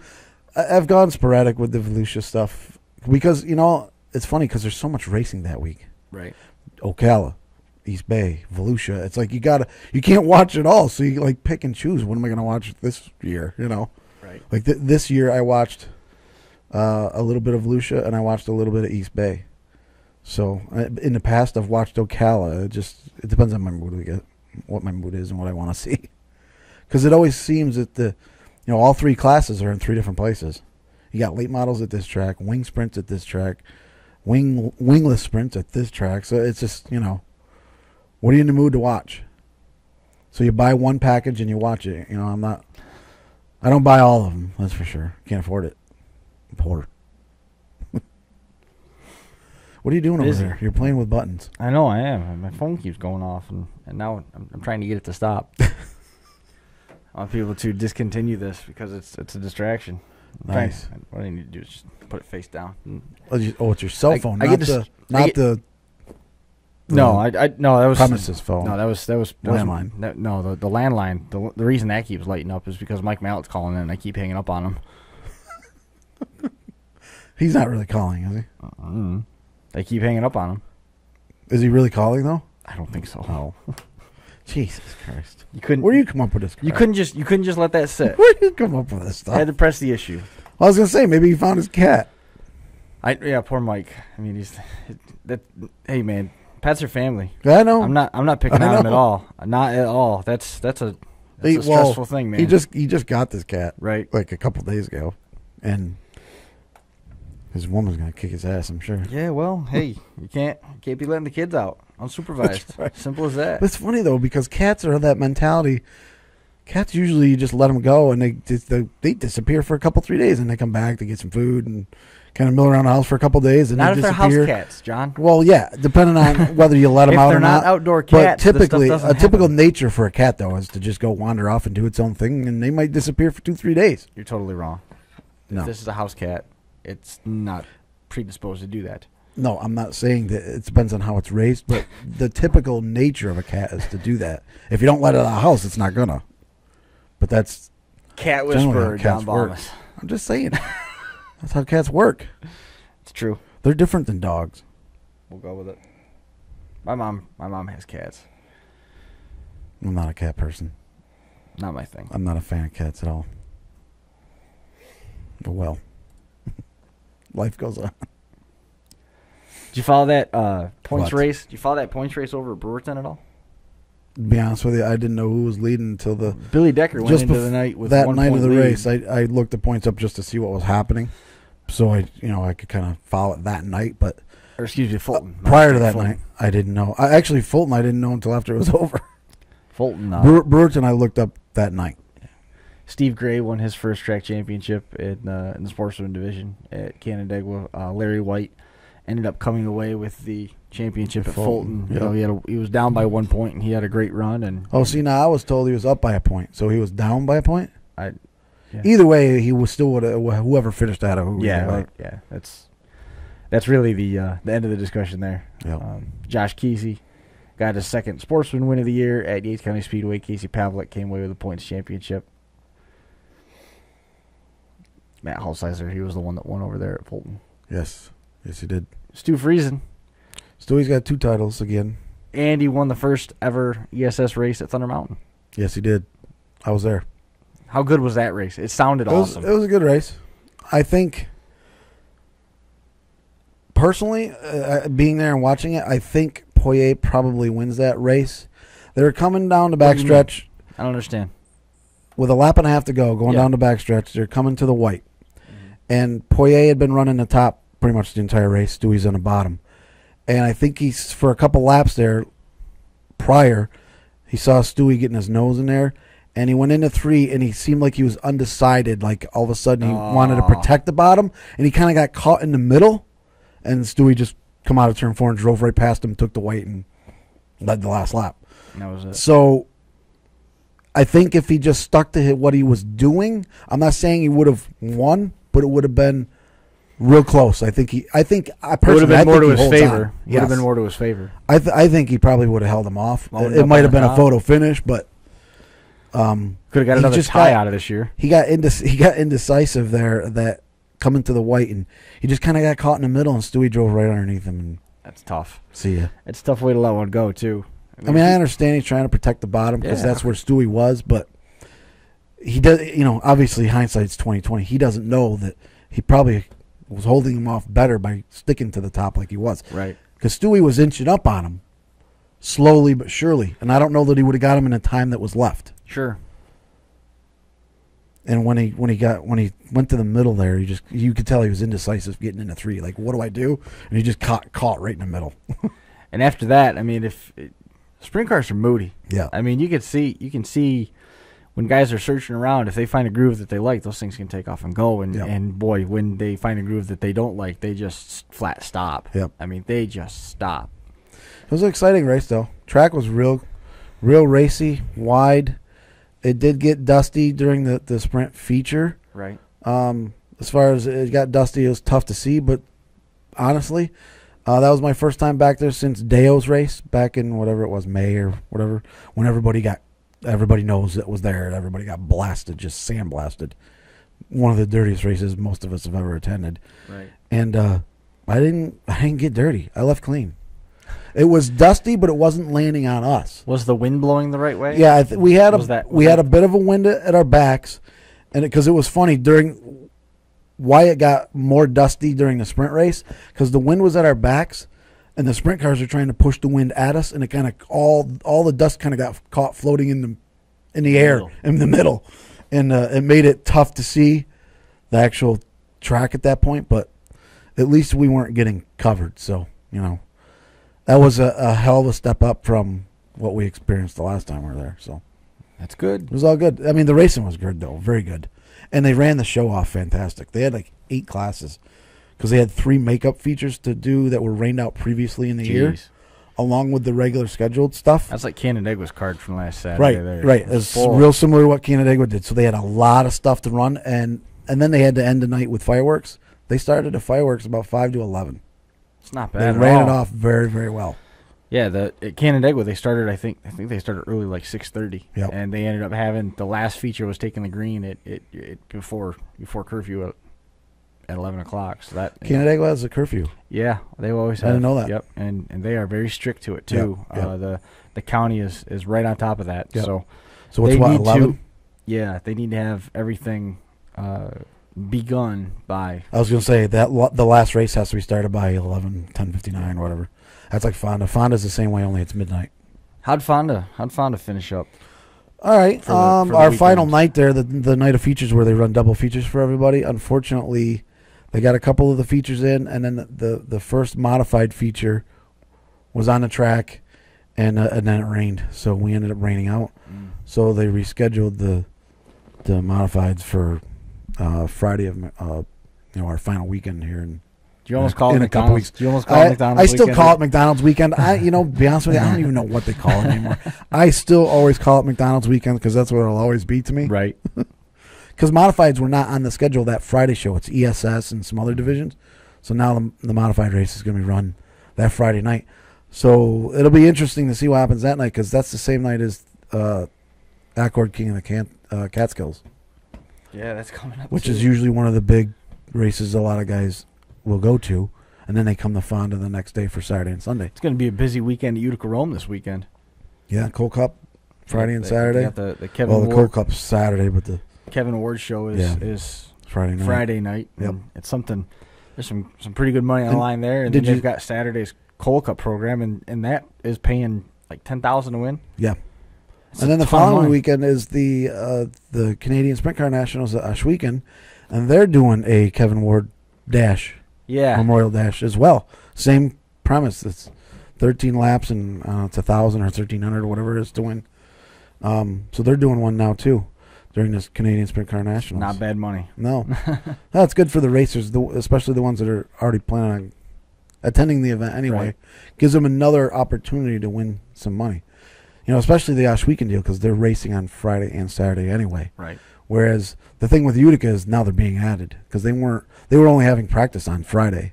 I've gone sporadic with the Volusia stuff because, it's funny because there's so much racing that week. Right. Ocala, East Bay, Volusia. It's like you can't watch it all, so you pick and choose. What am I going to watch this year? Right. Like this year, I watched a little bit of Volusia and I watched a little bit of East Bay. So in the past, I've watched Ocala. It depends on my mood. What my mood is and what I want to see. Because it always seems that all 3 classes are in 3 different places. You got late models at this track, wing sprints at this track, wingless sprints at this track. So it's just what are you in the mood to watch? So you buy one package and you watch it. I don't buy all of them. That's for sure. Can't afford it. I'm poor. What are you doing over there? You're playing with buttons. I know I am. My phone keeps going off, and now I'm trying to get it to stop. I want people to discontinue this because it's a distraction. Nice. What I need to do is just put it face down. It's your cell phone, No, that was premises phone. No, that was landline. The landline. The reason that keeps lighting up is because Mike Mallett's calling in, and I keep hanging up on him. He's not really calling, is he? I keep hanging up on him. Is he really calling though? I don't think so. Oh, Jesus Christ! Where do you come up with this crap? You couldn't just let that sit. Where do you come up with this stuff? I had to press the issue. I was gonna say maybe he found his cat. Poor Mike. Hey man, pets are family. I know. I'm not picking on him at all. Not at all. That's a stressful thing, man. He just got this cat right like a couple days ago, and his woman's gonna kick his ass, I'm sure. Yeah, well, hey, you can't be letting the kids out unsupervised. Right. Simple as that. But it's funny though because cats are that mentality. Cats usually you just let them go and they disappear for a couple 3 days and they come back to get some food and kind of mill around the house for a couple days and not they if disappear. They're house cats, John. Well, yeah, depending on whether you let them out or not. If they're not outdoor cats, but typically a typical nature for a cat though is to just go wander off and do its own thing and they might disappear for 2-3 days. You're totally wrong. No. If this is a house cat, it's not predisposed to do that. No, I'm not saying that it depends on how it's raised, but the typical nature of a cat is to do that. If you don't let it out of the house, it's not gonna. But that's cat whisperer, John Balmas. I'm just saying. That's how cats work. It's true. They're different than dogs. We'll go with it. My mom has cats. I'm not a cat person. Not my thing. I'm not a fan of cats at all. But well, life goes on. Did you follow that points race? Did you follow that points race over at Brewerton at all? To be honest with you, I didn't know who was leading until the Billy Decker went just into the night with that 1 night point of the lead. race. I looked the points up just to see what was happening, so I could kind of follow it that night. But Or excuse me, Fulton. prior to that Fulton. night, I didn't know. Fulton, I didn't know until after it was over. Fulton. Brewerton, I looked up that night. Steve Gray won his first track championship in the sportsman division at Canandaigua. Larry White ended up coming away with the championship at Fulton. Yep. You know, he was down by 1 point, and he had a great run. And See, now I was told he was up by a point, so he was down by a point. Yeah. Either way, he was still whoever finished out of who. Right. Yeah, that's really the end of the discussion there. Yep. Josh Kesey got his second sportsman win of the year at Yates County Speedway. Casey Pavlik came away with the points championship. Matt Halsizer, he was the one that won over there at Fulton. Yes, he did. Stu Friesen, Stewie's got 2 titles again. and he won the first ever ESS race at Thunder Mountain. Yes, he did. I was there. How good was that race? It sounded awesome. It was a good race. I think, personally, being there and watching it, I think Poirier probably wins that race. They were coming down the What do you backstretch I don't understand. with a lap and a half to go, going down the backstretch. They're coming to the white. And Poirier had been running the top pretty much the entire race. Stewie's on the bottom. And I think he's, for a couple laps there prior, he saw Stewie getting his nose in there. And he went into 3, and he seemed like he was undecided. Like, all of a sudden, he wanted to protect the bottom. And he kind of got caught in the middle. And Stewie just come out of turn 4 and drove right past him, took the white, and led the last lap. And that was it. So I think if he just stuck to what he was doing, I'm not saying he would have won, but it would have been real close. I think I personally, Would have been more to his holds favor. on. Would have Yes. been more to his favor. I think he probably would have held him off. Loaded It up might on have the been a top. photo finish, but Could have got he another just tie got- out of this year. he got indecisive there. That coming to the white, and he just kind of got caught in the middle, and Stewie drove right underneath him. And That's tough. see ya. It's a tough way to let one go, too. I mean, I understand he's trying to protect the bottom because Yeah. that's where Stewie was, but he does. Obviously, hindsight's 20/20. He doesn't know that he probably was holding him off better by sticking to the top like he was, Right. because Stewie was inching up on him slowly but surely, and I don't know that he would have got him in the time that was left. Sure. And when he went to the middle there, you could tell he was indecisive getting into 3. Like, what do I do? And he just caught right in the middle. And after that, I mean, sprint cars are moody. Yeah. I mean, you can see when guys are searching around, if they find a groove that they like, those things can take off and go. And, Yep. and boy, when they find a groove that they don't like, they just flat stop. Yep. I mean, they just stop. It was an exciting race, though. Track was real racy, wide. It did get dusty during the sprint feature. Right. As far as it got dusty, it was tough to see. But honestly, that was my first time back there since Deo's race back in whatever it was, May or whatever, when everybody knows it was there and everybody got blasted, just sandblasted. One of the dirtiest races most of us have ever attended. Right. And I didn't get dirty. I left clean. It was dusty, but it wasn't landing on us. Was the wind blowing the right way? Yeah, we had Was that- a bit of a wind at our backs, and because it was funny during why it got more dusty during the sprint race, because the wind was at our backs, and the sprint cars are trying to push the wind at us, and it kind of all the dust kind of got caught floating in the air in the middle, and it made it tough to see the actual track at that point. But at least we weren't getting covered, so that was a hell of a step up from what we experienced the last time we were there. So That's good. it was all good. I mean, the racing was good, though. Very good. And they ran the show off fantastic. They had like 8 classes because they had 3 makeup features to do that were rained out previously in the year, Jeez. along with the regular scheduled stuff. That's like Canandaigua's card from last Saturday. there. Right. It's Full. real similar to what Canandaigua did. So they had a lot of stuff to run, and then they had to end the night with fireworks. They started the fireworks about 5 to 11. It's not They bad at ran all. it off very, very well. Yeah, at Canandaigua they started. I think they started early, like 6:30, Yep. and they ended up having the last feature was taking the green at before curfew at 11 o'clock. So that Canandaigua has a curfew. yeah, they always I have. didn't know that. Yep, and they are very strict to it too. Yep. The county is right on top of that. Yep. So So what's they what, need 11? to, yeah, they need to have everything begun by. I was going to say that the last race has to be started by 11, 10:59, whatever. That's like Fonda. Fonda's the same way, only it's midnight. How'd Fonda finish up? All right. For the Our final weekend. night there, the night of features where they run double features for everybody. Unfortunately, they got a couple of the features in, and then the first modified feature was on the track, and then it rained, so we ended up raining out. So they rescheduled the modifieds for Friday of our final weekend here. And Do you almost call it in a couple McDonald's? weeks. Do you almost call it McDonald's? I still weekend? call it McDonald's weekend. Be honest with you, I don't even know what they call it anymore. I still always call it McDonald's weekend because that's what it'll always be to me. Right. Because modifieds were not on the schedule that Friday show. It's ESS and some other divisions. So now the modified race is going to be run that Friday night. So it'll be interesting to see what happens that night because that's the same night as Accord King of the Catskills, Yeah, that's coming up. which too. is usually one of the big races a lot of guys will go to. And then they come to Fonda the next day for Saturday and Sunday. It's going to be a busy weekend at Utica Rome this weekend. Yeah, Coal Cup Friday and They Saturday. got the Kevin Well, the Coal Ward, Cup's Saturday, but the Kevin Ward show is Friday night. Friday night. Yep. And it's something. There's some pretty good money on the And line there, and did then they've you- got Saturday's Coal Cup program, and that is paying like $10,000 to win. Yeah. It's And a then the ton of following money. weekend is the Canadian Sprint Car Nationals at Ashweekend, and they're doing a Kevin Ward Dash, Yeah, Memorial Dash as well. Same premise. It's 13 laps and it's 1,000 or 1,300 or whatever it is to win. So they're doing one now too during this Canadian Sprint Car Nationals. not bad money. No, that's good for the racers, especially the ones that are already planning on attending the event anyway. Right. Gives them another opportunity to win some money. Especially the Ashweekend deal because they're racing on Friday and Saturday anyway. Right. Whereas the thing with Utica is now they're being added because they were only having practice on Friday.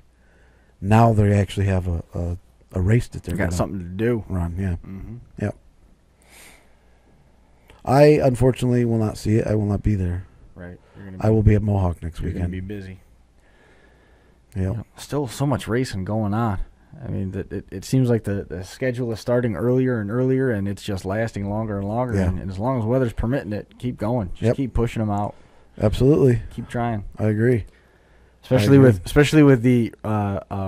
Now they actually have a race that they're They got gonna something to do. run. Yeah, Mm-hmm. yep. I unfortunately will not see it. I will not be there. Right. You're gonna I will be at Mohawk next You're going to weekend. be busy. Yep. Still so much racing going on. I mean, it seems like the schedule is starting earlier and earlier, and it's just lasting longer and longer. Yeah. And as long as weather's permitting it, keep going. Just Yep. keep pushing them out. Absolutely, Keep trying. I agree. Especially agree. with the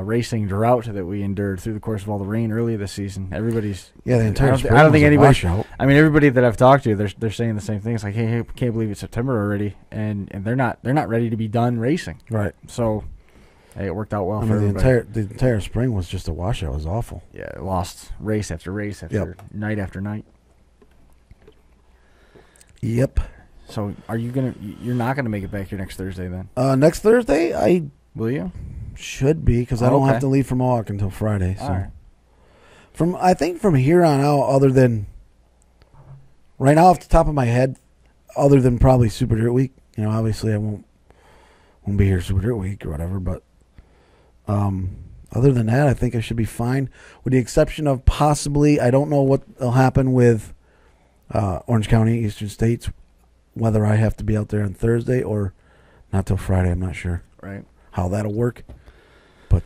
racing drought that we endured through the course of all the rain earlier this season. Everybody's Yeah, the entire I don't, spring I don't think was a anybody. washout. I mean, everybody that I've talked to, they're saying the same thing. It's like, hey, can't believe it's September already, and they're not ready to be done racing. Right. So, hey, it worked out well I for mean, the everybody. entire spring was just a washout. It was awful. Yeah, lost race after race after night after night. Yep. So, you're not gonna make it back here next Thursday then, Next Thursday, I will you? should be because I Oh, don't okay. have to leave for Mohawk until Friday. So, All right. I think from here on out, other than right now off the top of my head, other than probably Super Dirt Week, obviously I won't be here Super Dirt Week or whatever. But other than that, I think I should be fine, with the exception of possibly I don't know what will happen with Orange County, Eastern States, whether I have to be out there on Thursday or not till Friday. I'm not sure Right. how that'll work, but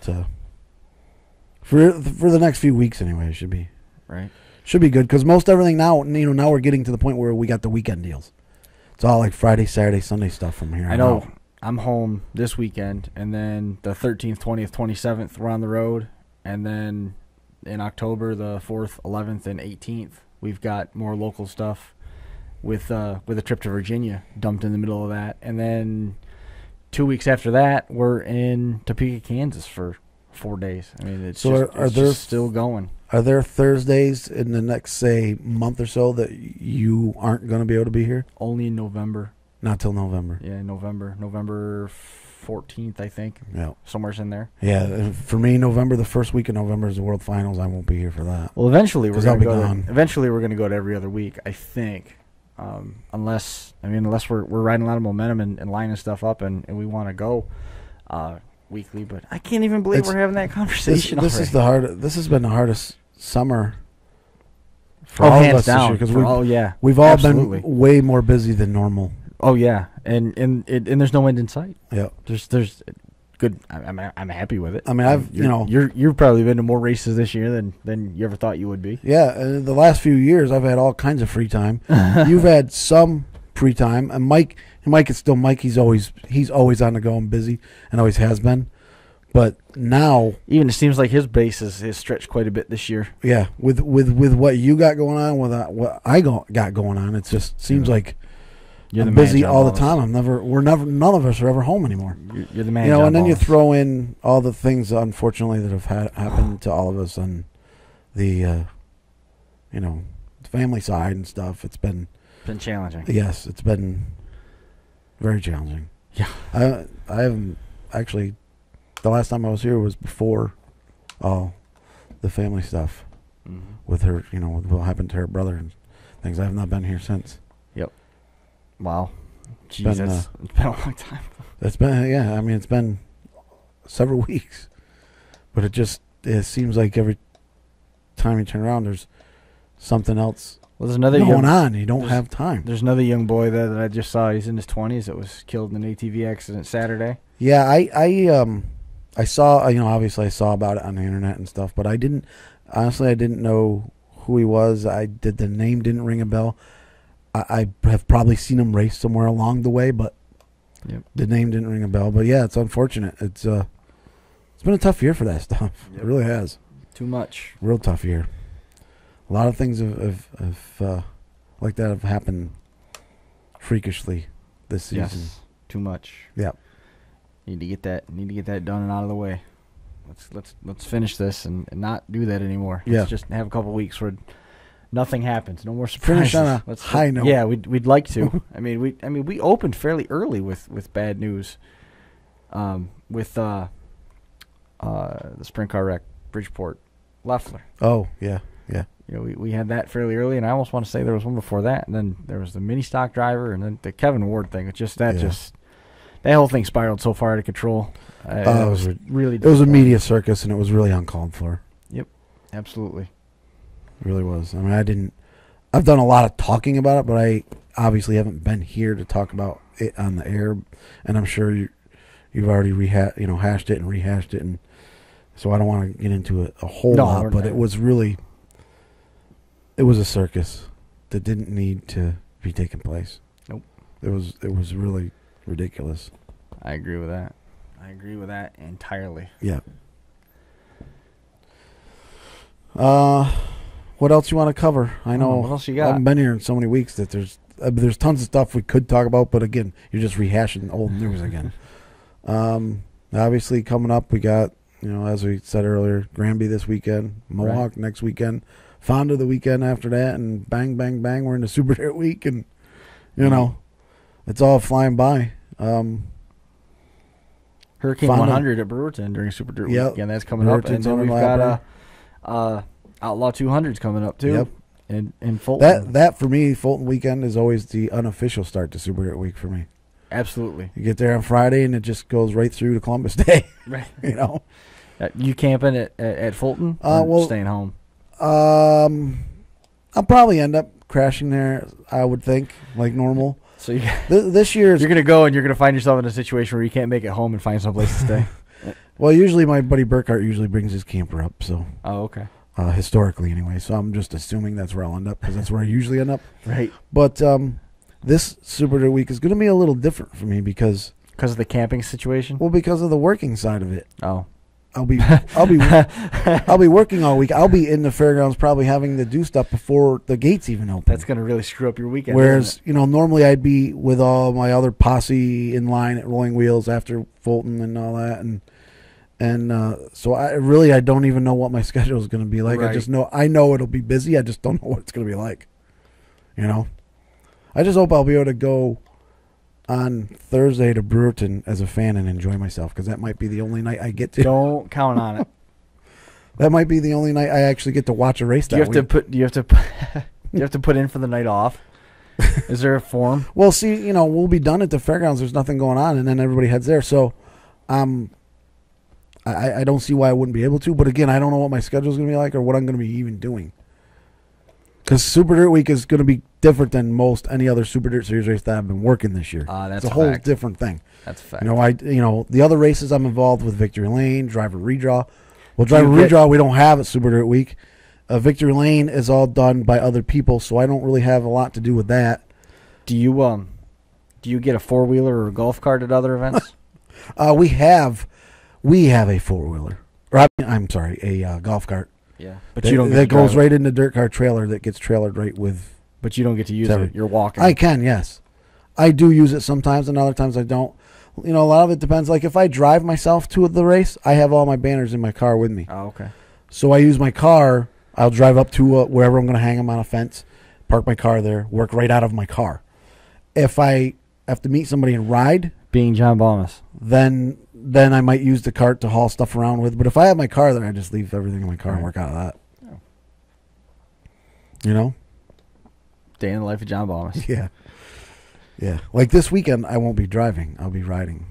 for the next few weeks anyway, it should be good because most everything now now we're getting to the point where we got the weekend deals. It's all like Friday, Saturday, Sunday stuff from here. I on know. out. I'm home this weekend, and then the 13th, 20th, 27th, we're on the road, and then in October, the 4th, 11th, and 18th, we've got more local stuff with a trip to Virginia dumped in the middle of that, and then 2 weeks after that, we're in Topeka, Kansas for 4 days. I mean, it's So just, are it's there just still going. Are there Thursdays in the next, say, month or so that you aren't going to be able to be here? Only in November. Not till November. Yeah, November 14th, I think. Yeah. Somewhere's in there. Yeah. and for me, November, the first week of November is the World Finals. I won't be here for that. Well, eventually we're 'Cause going I'll to be go. gone. Eventually we're going to go to every other week, I think. Unless we're riding a lot of momentum and lining stuff up, and we want to go weekly. But I can't even believe we're having that conversation. This already. is the hard. This has been the hardest summer for Oh, all of hands us down. this year Yeah, we've all absolutely. been way more busy than normal. Oh yeah, and there's no end in sight. Yeah. There's good. I'm happy with it. I mean, you've probably been to more races this year than you ever thought you would be. Yeah, the last few years I've had all kinds of free time. You've had some free time, and Mike is still Mike. He's always on the go and busy, and always has been. But now, Even it seems like his base is stretched quite a bit this year. yeah, with what you got going on, with what I got going on, it just seems like You're I'm the man, busy John all the Wallace. time. None of us are ever home anymore. You're the man, You know, John and then you Wallace. throw in all the things, unfortunately, that have happened to all of us on the, family side and stuff. It's been, Been challenging. yes, it's been very challenging. Yeah. I haven't actually. The last time I was here was before all the family stuff Mm-hmm. with her. With what happened to her brother and things. I have not been here since. Wow. been, Jesus. It's been a long time. It's been it's been several weeks, but it seems like every time you turn around, there's something else Well, there's another going young, on. You don't there's- have time. There's another young boy there that I just saw. He's in his 20s that was killed in an ATV accident Saturday. Yeah, I saw. Obviously I saw about it on the internet and stuff, but I didn't know who he was. The name didn't ring a bell. I have probably seen him race somewhere along the way, but Yep. the name didn't ring a bell. But yeah, it's unfortunate. It's been a tough year for that stuff. Yep. It really has. Too much. Real tough year. A lot of things have like that have happened freakishly this season. Yes. Too much. Yep. Need to get that done and out of the way. Let's finish this and not do that anymore. Yeah. Let's just have a couple weeks where nothing happens. No more surprises. Finish on a high note. Yeah, we'd like to. I mean, we opened fairly early with bad news. With the sprint car wreck, Bridgeport, Leffler. Oh yeah. We had that fairly early, and I almost want to say there was one before that, and then there was the mini stock driver, and then the Kevin Ward thing. That whole thing spiraled so far out of control. It was really. It was a media circus, and it was really uncalled for. Absolutely. It really was. I mean, I've done a lot of talking about it, but I obviously haven't been here to talk about it on the air, and I'm sure you've already hashed it and rehashed it, and so I don't want to get into it a whole lot. But it was a circus that didn't need to be taking place. Nope. It was really ridiculous. I agree with that. I agree with that entirely. Yeah. What else you want to cover? I know. What else you I got? haven't been here in so many weeks that there's tons of stuff we could talk about, but again, you're just rehashing old news again. Obviously coming up, we got, as we said earlier, Granby this weekend, Mohawk next weekend, Fonda the weekend after that, and bang, bang, bang, we're in the Super Dirt week, and it's all flying by. Hurricane Fonda. 100 at Brewerton during Super Dirt Yep. weekend. That's coming up, and Brewerton's then on we've Library. got Outlaw 200's coming up too. Yep. In Fulton. That for me, Fulton weekend is always the unofficial start to Super Dirt week for me. Absolutely. You get there on Friday, and it just goes right through to Columbus Day. Right. You You camping at Fulton? Well, Or staying home. I'll probably end up crashing there, I would think, like normal. So you, This year, you're gonna go and you're gonna find yourself in a situation where you can't make it home and find someplace to stay. well, usually my buddy Burkhart usually brings his camper up, so Oh, okay. historically anyway. So I'm just assuming that's where I'll end up because that's where I usually end up. Right. But this Super Dirt week is going to be a little different for me because Because of the camping situation. because of the working side of it. Oh. I'll be working all week. I'll be in the fairgrounds probably having to do stuff before the gates even open. That's gonna really screw up your weekend. Whereas, normally I'd be with all my other posse in line at Rolling Wheels after Fulton and all that, and so I don't even know what my schedule is going to be like. Right. I know it'll be busy. I just don't know what it's going to be like. I just hope I'll be able to go on Thursday to Brewerton as a fan and enjoy myself because that might be the only night I get to. Don't count on it. That might be the only night I actually get to watch a race. Do you have to put in for the night off? Is there a form? Well, see, we'll be done at the fairgrounds. There's nothing going on, and then everybody heads there. So, I don't see why I wouldn't be able to. But again, I don't know what my schedule is going to be like or what I'm going to be even doing. Because Super Dirt Week is going to be different than most any other Super Dirt Series race that I've been working this year. That's it's a a whole fact. different thing. That's a fact. The other races I'm involved with Victory Lane, Driver Redraw. Well, Do you Driver get- Redraw we don't have at Super Dirt Week. Victory Lane is all done by other people, so I don't really have a lot to do with that. Do you get a 4-wheeler or a golf cart at other events? We have a four-wheeler. Or I'm sorry, a golf cart. Yeah, but you don't. Get that to drive goes it. right in the dirt car trailer that gets trailered right with. But you don't get to use Sorry. it. You're walking. I can, yes. I do use it sometimes, and other times I don't. You know, a lot of it depends. Like if I drive myself to the race, I have all my banners in my car with me. Oh, okay. So I use my car. I'll drive up to wherever I'm going to hang them on a fence, park my car there, work right out of my car. If I have to meet somebody and ride, Being John Bomas. then I might use the cart to haul stuff around with. But if I have my car there, I just leave everything in my car and work out of that. Oh. You know? Day in the life of John Bomas. Yeah. Yeah. Like this weekend, I won't be driving. I'll be riding.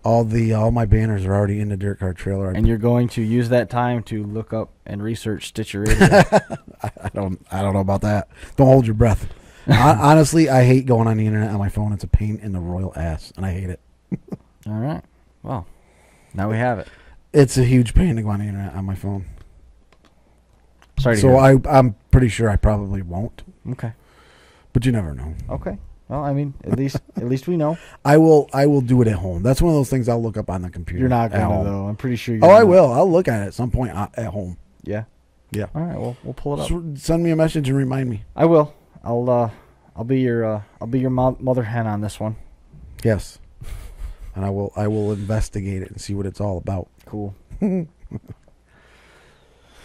All my banners are already in the dirt car trailer. And you're going to use that time to look up and research Stitcher Radio. I don't know about that. Don't hold your breath. Honestly, I hate going on the internet on my phone. It's a pain in the royal ass, and I hate it. All right. Well, now we have it. It's a huge pain to go on the internet on my phone. Sorry to So hear that. I'm pretty sure I probably won't, Okay. but you never know. Okay. Well, I mean, at least we know. I will do it at home. That's one of those things I'll look up on the computer. You're not at going to, home. though. I'm pretty sure you're Oh, I not. will. I'll look at it at some point at home. Yeah. Yeah. All right. Well, we'll pull it up. Just send me a message and remind me. I will. I'll be your mother hen on this one. Yes. And I will investigate it and see what it's all about. Cool. Is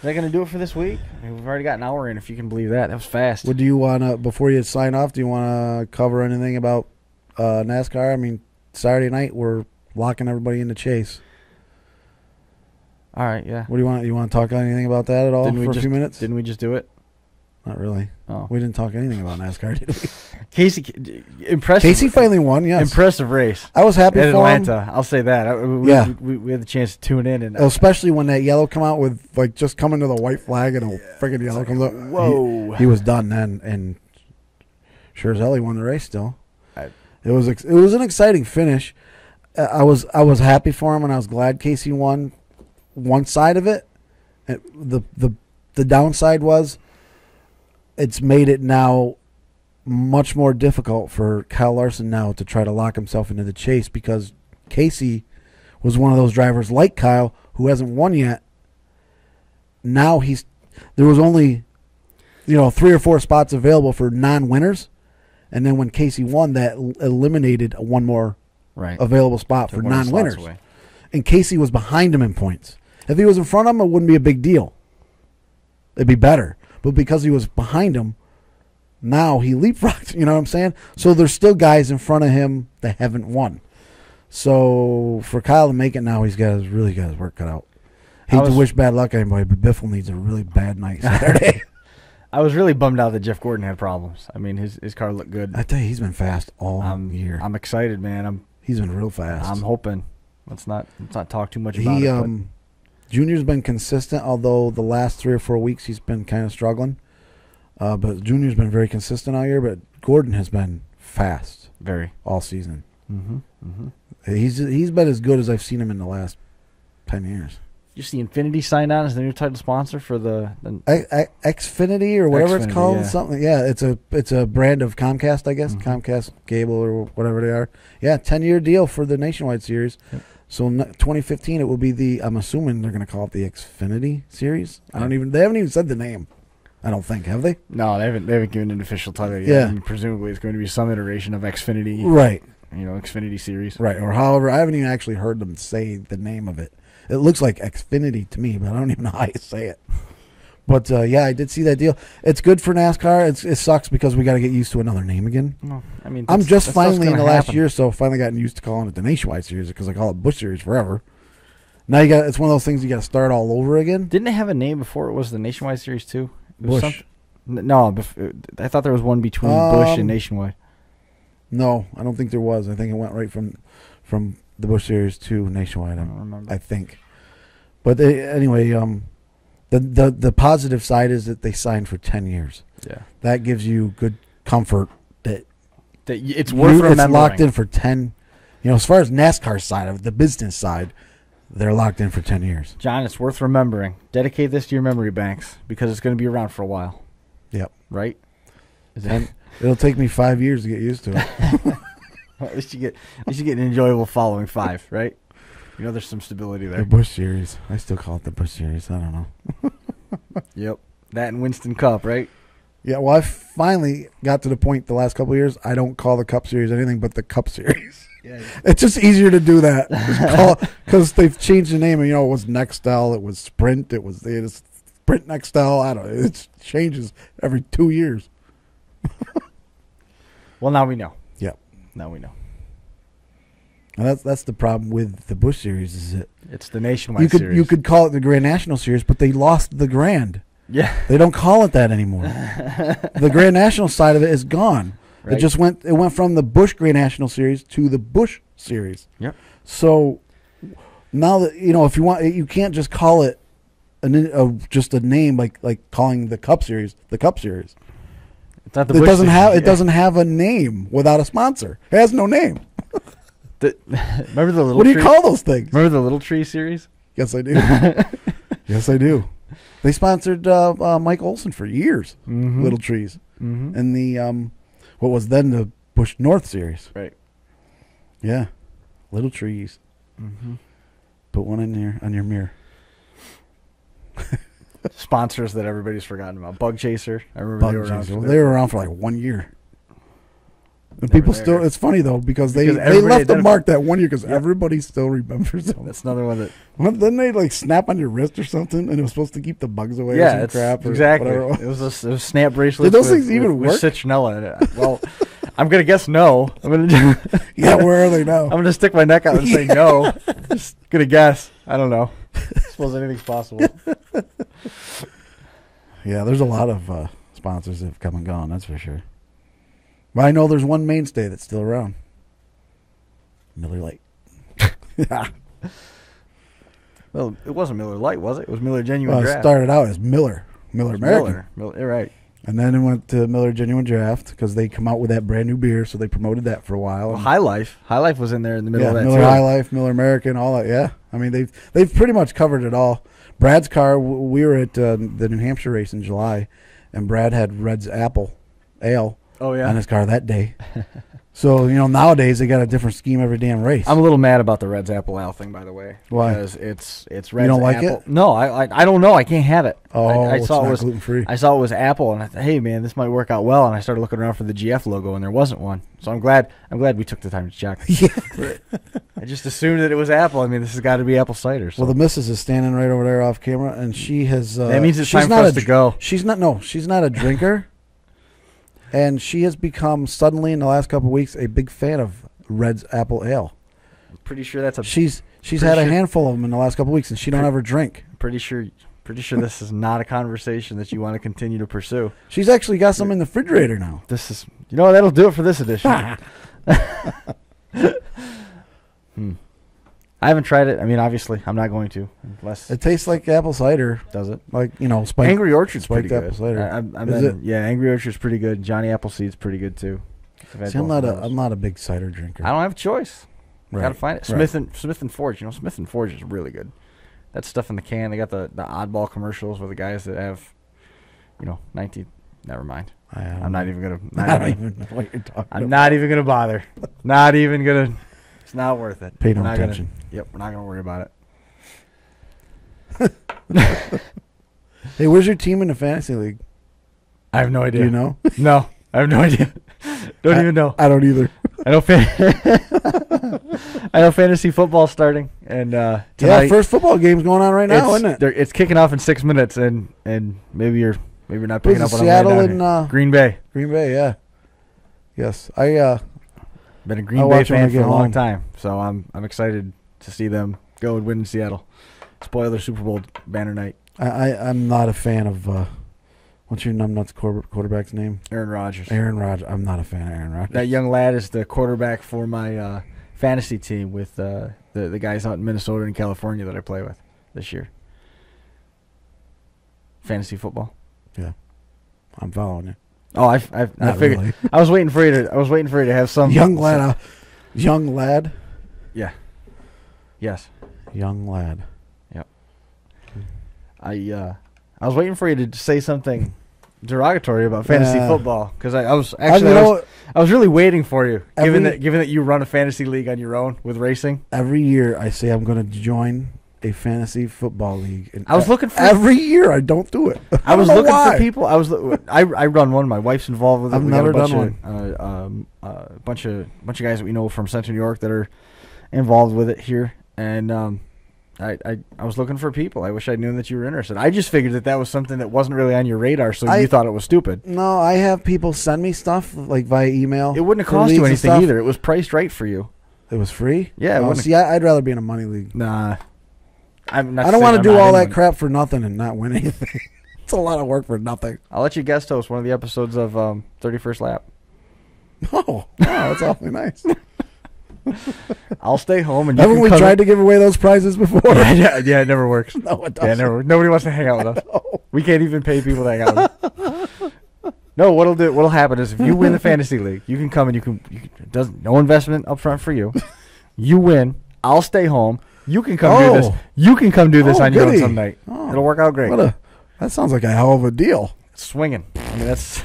that going to do it for this week? I mean, we've already got an hour in, if you can believe that. That was fast. What do you want to, before you sign off, do you want to cover anything about NASCAR? I mean, Saturday night, we're locking everybody in the chase. All right, yeah. What do you want? You want to talk anything about that at all for a few minutes? Didn't we just do it? Not really. Oh. We didn't talk anything about NASCAR, did we? Impressive. Casey finally won, yes. Impressive race. I was happy At for him. Atlanta, I'll say that. Yeah. We had the chance to tune in. And Especially when that yellow come out with, like, just coming to the white flag and a friggin' yellow comes up. whoa. He was done then, and sure as hell he won the race still. It was an exciting finish. I was happy for him, and I was glad Casey won one side of it. The downside was it's made it now much more difficult for Kyle Larson now to try to lock himself into the chase, because Casey was one of those drivers like Kyle who hasn't won yet. Now there was only 3 or 4 spots available for non-winners, and then when Casey won, that eliminated one more available spot for non-winners. And Casey was behind him in points. If he was in front of him, it wouldn't be a big deal. It'd be better. But because he was behind him, now he leapfrogged. You know what I'm saying? So there's still guys in front of him that haven't won. So for Kyle to make it now, he's really got his work cut out. Hate to wish bad luck on anybody, but Biffle needs a really bad night Saturday. I was really bummed out that Jeff Gordon had problems. I mean, his car looked good. I tell you, he's been fast all year. I'm excited, man. He's been real fast. I'm hoping. Let's not talk too much about it. Junior's been consistent, although the last 3 or 4 weeks he's been kind of struggling. But Junior's been very consistent all year. But Gordon has been fast, very all season. Mm-hmm. Mm-hmm. He's been as good as I've seen him in the last 10 years. You see, Infinity signed on as the new title sponsor for the Xfinity or whatever Xfinity, it's called. yeah. Something. Yeah, it's a brand of Comcast, I guess. Mm-hmm. Comcast Cable or whatever they are. Yeah, 10-year deal for the Nationwide Series. Yep. So in 2015, it will be I'm assuming they're going to call it the Xfinity Series. They haven't even said the name. I don't think, have they? No, they haven't given an official title yet. Yeah. I mean, presumably it's going to be some iteration of Xfinity. Right. Xfinity Series. Right. Or however, I haven't even actually heard them say the name of it. It looks like Xfinity to me, but I don't even know how you say it. But yeah, I did see that deal. It's good for NASCAR. It sucks because we got to get used to another name again. Well, I mean, I'm just finally in the last happen. year or so finally gotten used to calling it the Nationwide Series because I call it Busch Series forever. Now it's one of those things you got to start all over again. Didn't it have a name before it was the Nationwide Series too? It was Busch. No, I thought there was one between Busch and Nationwide. No, I don't think there was. I think it went right from the Busch Series to Nationwide. I don't remember. I think. But anyway, the positive side is that they signed for 10 years. Yeah, that gives you good comfort that it's worth remembering. It's locked in for 10. As far as NASCAR side of it, the business side, they're locked in for 10 years. John, it's worth remembering. Dedicate this to your memory banks because it's going to be around for a while. Yep. Right? And it'll take me 5 years to get used to it. Well, at least you get an enjoyable following 5, right? You know, there's some stability The there. Busch Series. I still call it the Busch Series. I don't know. Yep. That and Winston Cup, right? Yeah, well, I finally got to the point the last couple of years. I don't call the Cup Series anything but the Cup Series. Yeah. It's just easier to do that because they've changed the name. And, you know, it was Nextel, it was Sprint, it was Sprint Nextel. I don't know. It changes every 2 years. Well, now we know. Yep. Now we know. And that's the problem with the Busch Series. Is it It's the nationwide series. you could call it the Grand National Series, but they lost the Grand. Yeah. They don't call it that anymore. The Grand National side of it is gone. Right. It went from the Busch Grand National Series to the Busch Series. Yep. So now that if you want, you can't just call it just a name like calling the Cup Series the Cup Series. It's not the It Busch doesn't series. have Yeah. it doesn't have a name without a sponsor. It has no name. Remember the little What do you tree? call those things? Remember the Little Tree series? Yes, I do. Yes, I do. They sponsored Mike Olson for years. Mm-hmm. Little Trees. Mm-hmm. And the what was then the Busch North Series. Right. Yeah, Little Trees. Mm-hmm. Put one on your mirror. Sponsors that everybody's forgotten about. Bug Chaser. I remember they were around. Well, they were around for like 1 year. And They were people there. still. It's funny though because they everybody left the identified- mark that 1 year because everybody still remembers them. That's another one that. Well, didn't they like snap on your wrist or something, and it was supposed to keep the bugs away? or Yeah, some it's crap or exactly. whatever It was a snap bracelet. Did those things even work? With citronella in it. Well, I'm gonna guess no. I'm gonna. Yeah, where are they now? I'm gonna stick my neck out and say no. Just gonna guess. I don't know. I suppose anything's possible. Yeah, there's a lot of sponsors that have come and gone. That's for sure. But I know there's one mainstay that's still around. Miller Lite. Well, it wasn't Miller Lite, was it? It was Miller Genuine Well, it Draft. started out as Miller American. Miller, you're right. And then it went to Miller Genuine Draft because they come out with that brand new beer, so they promoted that for a while. Well, And- High Life was in there in the middle yeah, of that Miller too. High Life, Miller American, all that. Yeah, I mean they've pretty much covered it all. Brad's car. We were at the New Hampshire race in July, and Brad had Red's Apple Ale Oh on yeah. his car that day. So nowadays they got a different scheme every damn race. I'm a little mad about the Red's Apple Ale thing, by the way. Why? Because it's Red's don't like Apple. it? No, I don't know. I can't have it. Oh, I it's saw not it was gluten free. I saw it was Apple, and I thought, hey man, this might work out well. And I started looking around for the GF logo, and there wasn't one. So I'm glad we took the time to check. Yeah. I just assumed that it was Apple. I mean, this has got to be apple cider. So. Well, the missus is standing right over there off camera, and she has. that means it's she's time for not us to go. She's not. No, she's not a drinker, and she has become suddenly in the last couple of weeks a big fan of Red's Apple Ale. Pretty sure that's a. She's Pretty had a sure- handful of them in the last couple of weeks, and she don't ever drink. Pretty sure this is not a conversation that you want to continue to pursue. She's actually got some in the refrigerator now. This is, that'll do it for this edition. I haven't tried it. I mean, obviously, I'm not going to unless It tastes like apple cider, does it. like spiked. Angry Orchard's pretty spiked good. apple cider. Is it? Yeah, Angry Orchard's pretty good. Johnny Appleseed's pretty good too. I've had See, I'm both not of a those. I'm not a big cider drinker. I don't have a choice. Right. Gotta find it. Right. Smith and Forge. Smith and Forge is really good. That stuff in the can. They got the oddball commercials with the guys that have, 19. Never mind. I'm not even gonna. I don't even know what you're talking I'm about. not even gonna bother. Not even gonna. It's not worth it. Pay no We're not attention. We're not gonna worry about it. Hey, where's your team in the fantasy league? I have no Do idea. you know? No, I have no idea. Don't even know. I don't either. I know. I know fantasy football starting, and Yeah, tonight, first football game's going on right now, isn't it? It's kicking off in 6 minutes, and maybe you're not Who's picking up it, on Seattle I'm and laying Green Bay. Green Bay, yeah. Yes, I Been a I'll Green Bay watch when I fan for get a long home. time, so I'm excited to see them go and win in Seattle. Spoil their Super Bowl banner night. I'm not a fan of what's your numbnuts quarterback's name? Aaron Rodgers. Aaron Rodgers. I'm not a fan of Aaron Rodgers. That young lad is the quarterback for my fantasy team with the guys out in Minnesota and California that I play with this year. Fantasy football. Yeah, I'm following you. Oh, I Not figured. really. I was waiting for you to have some Young lad. Young lad. Yeah. Yes. Young lad. I was waiting for you to say something derogatory about fantasy Yeah. football because I was actually I was really waiting for you, given Every- that you run a fantasy league on your own with racing. Every year I say I'm going to join a fantasy football league. And I was looking for every year I don't do it. I was don't know looking why. for people. I run one. My wife's involved with it. I've We got never a bunch done of, a bunch of guys that we know from Central New York that are involved with it here, and I was looking for people. I wish I knew that you were interested. I just figured that was something that wasn't really on your radar, so you thought it was stupid. No, I have people send me stuff like via email. It wouldn't have for cost you leagues and anything stuff. either. It was priced right for you. It was free? Yeah, it Oh, wouldn't- see, I'd rather be in a money league. Nah, I'm not. I don't want to do all that crap for nothing and not win anything. It's a lot of work for nothing. I'll let you guest host one of the episodes of 31st Lap. Oh, wow, that's awfully nice. I'll stay home and you Haven't can we come tried to give away those prizes before? yeah, it never works. No, it Yeah, doesn't. nobody wants to hang out with us. No. We can't even pay people to hang out with us. No, what'll happen is if you win the fantasy league, you can come and you can no investment up front for you. You win. I'll stay home. You can come do this. Oh. You can come do this Oh, on your own goody. some night. Oh. It'll work out great. That sounds like a hell of a deal. Swinging. I mean, that's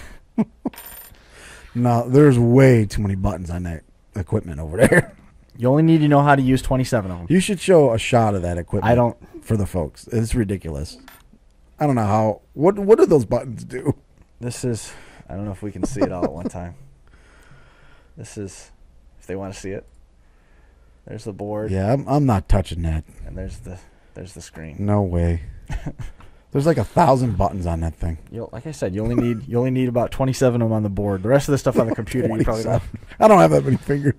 No, there's way too many buttons on that equipment over there. you only need to know how to use 27 of them. You should show a shot of that equipment. I don't. For the folks. It's ridiculous. I don't know how. What do those buttons do? This is. I don't know if we can see it all at one time. This is. If they want to see it. There's the board. Yeah, I'm not touching that. And there's the screen. No way. There's like 1,000 buttons on that thing. Like I said, you only need about 27 of them on the board. The rest of the stuff on the computer, you probably don't. 27. I don't have that many fingers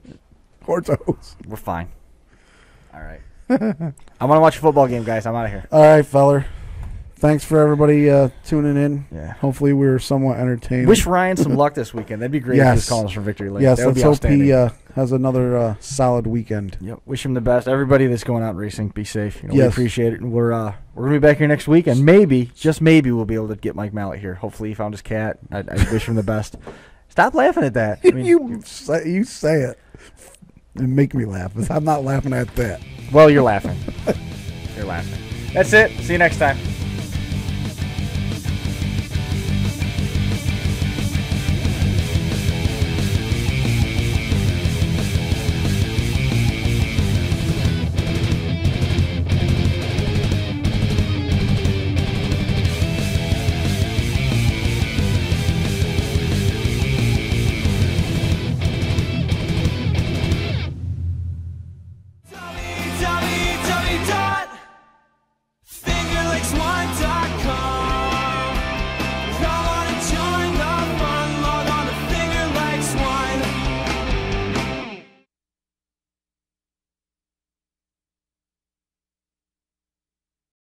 or toes. We're fine. All right. I want to watch a football game, guys. I'm out of here. All right, feller. Thanks for everybody tuning in. Yeah. Hopefully we were somewhat entertained. Wish Ryan some luck this weekend. That'd be great if he was Yes. calling us from Victory Lane. Yes, that would let's be hope outstanding. he has another solid weekend. Yep. Wish him the best. Everybody that's going out racing, be safe. We Yes. appreciate it. And we're gonna be back here next week, and maybe, just maybe, we'll be able to get Mike Mallett here. Hopefully, he found his cat. I wish him the best. Stop laughing at that. I mean, you say it and make me laugh. I'm not laughing at that. well, you're laughing. You're laughing. That's it. See you next time.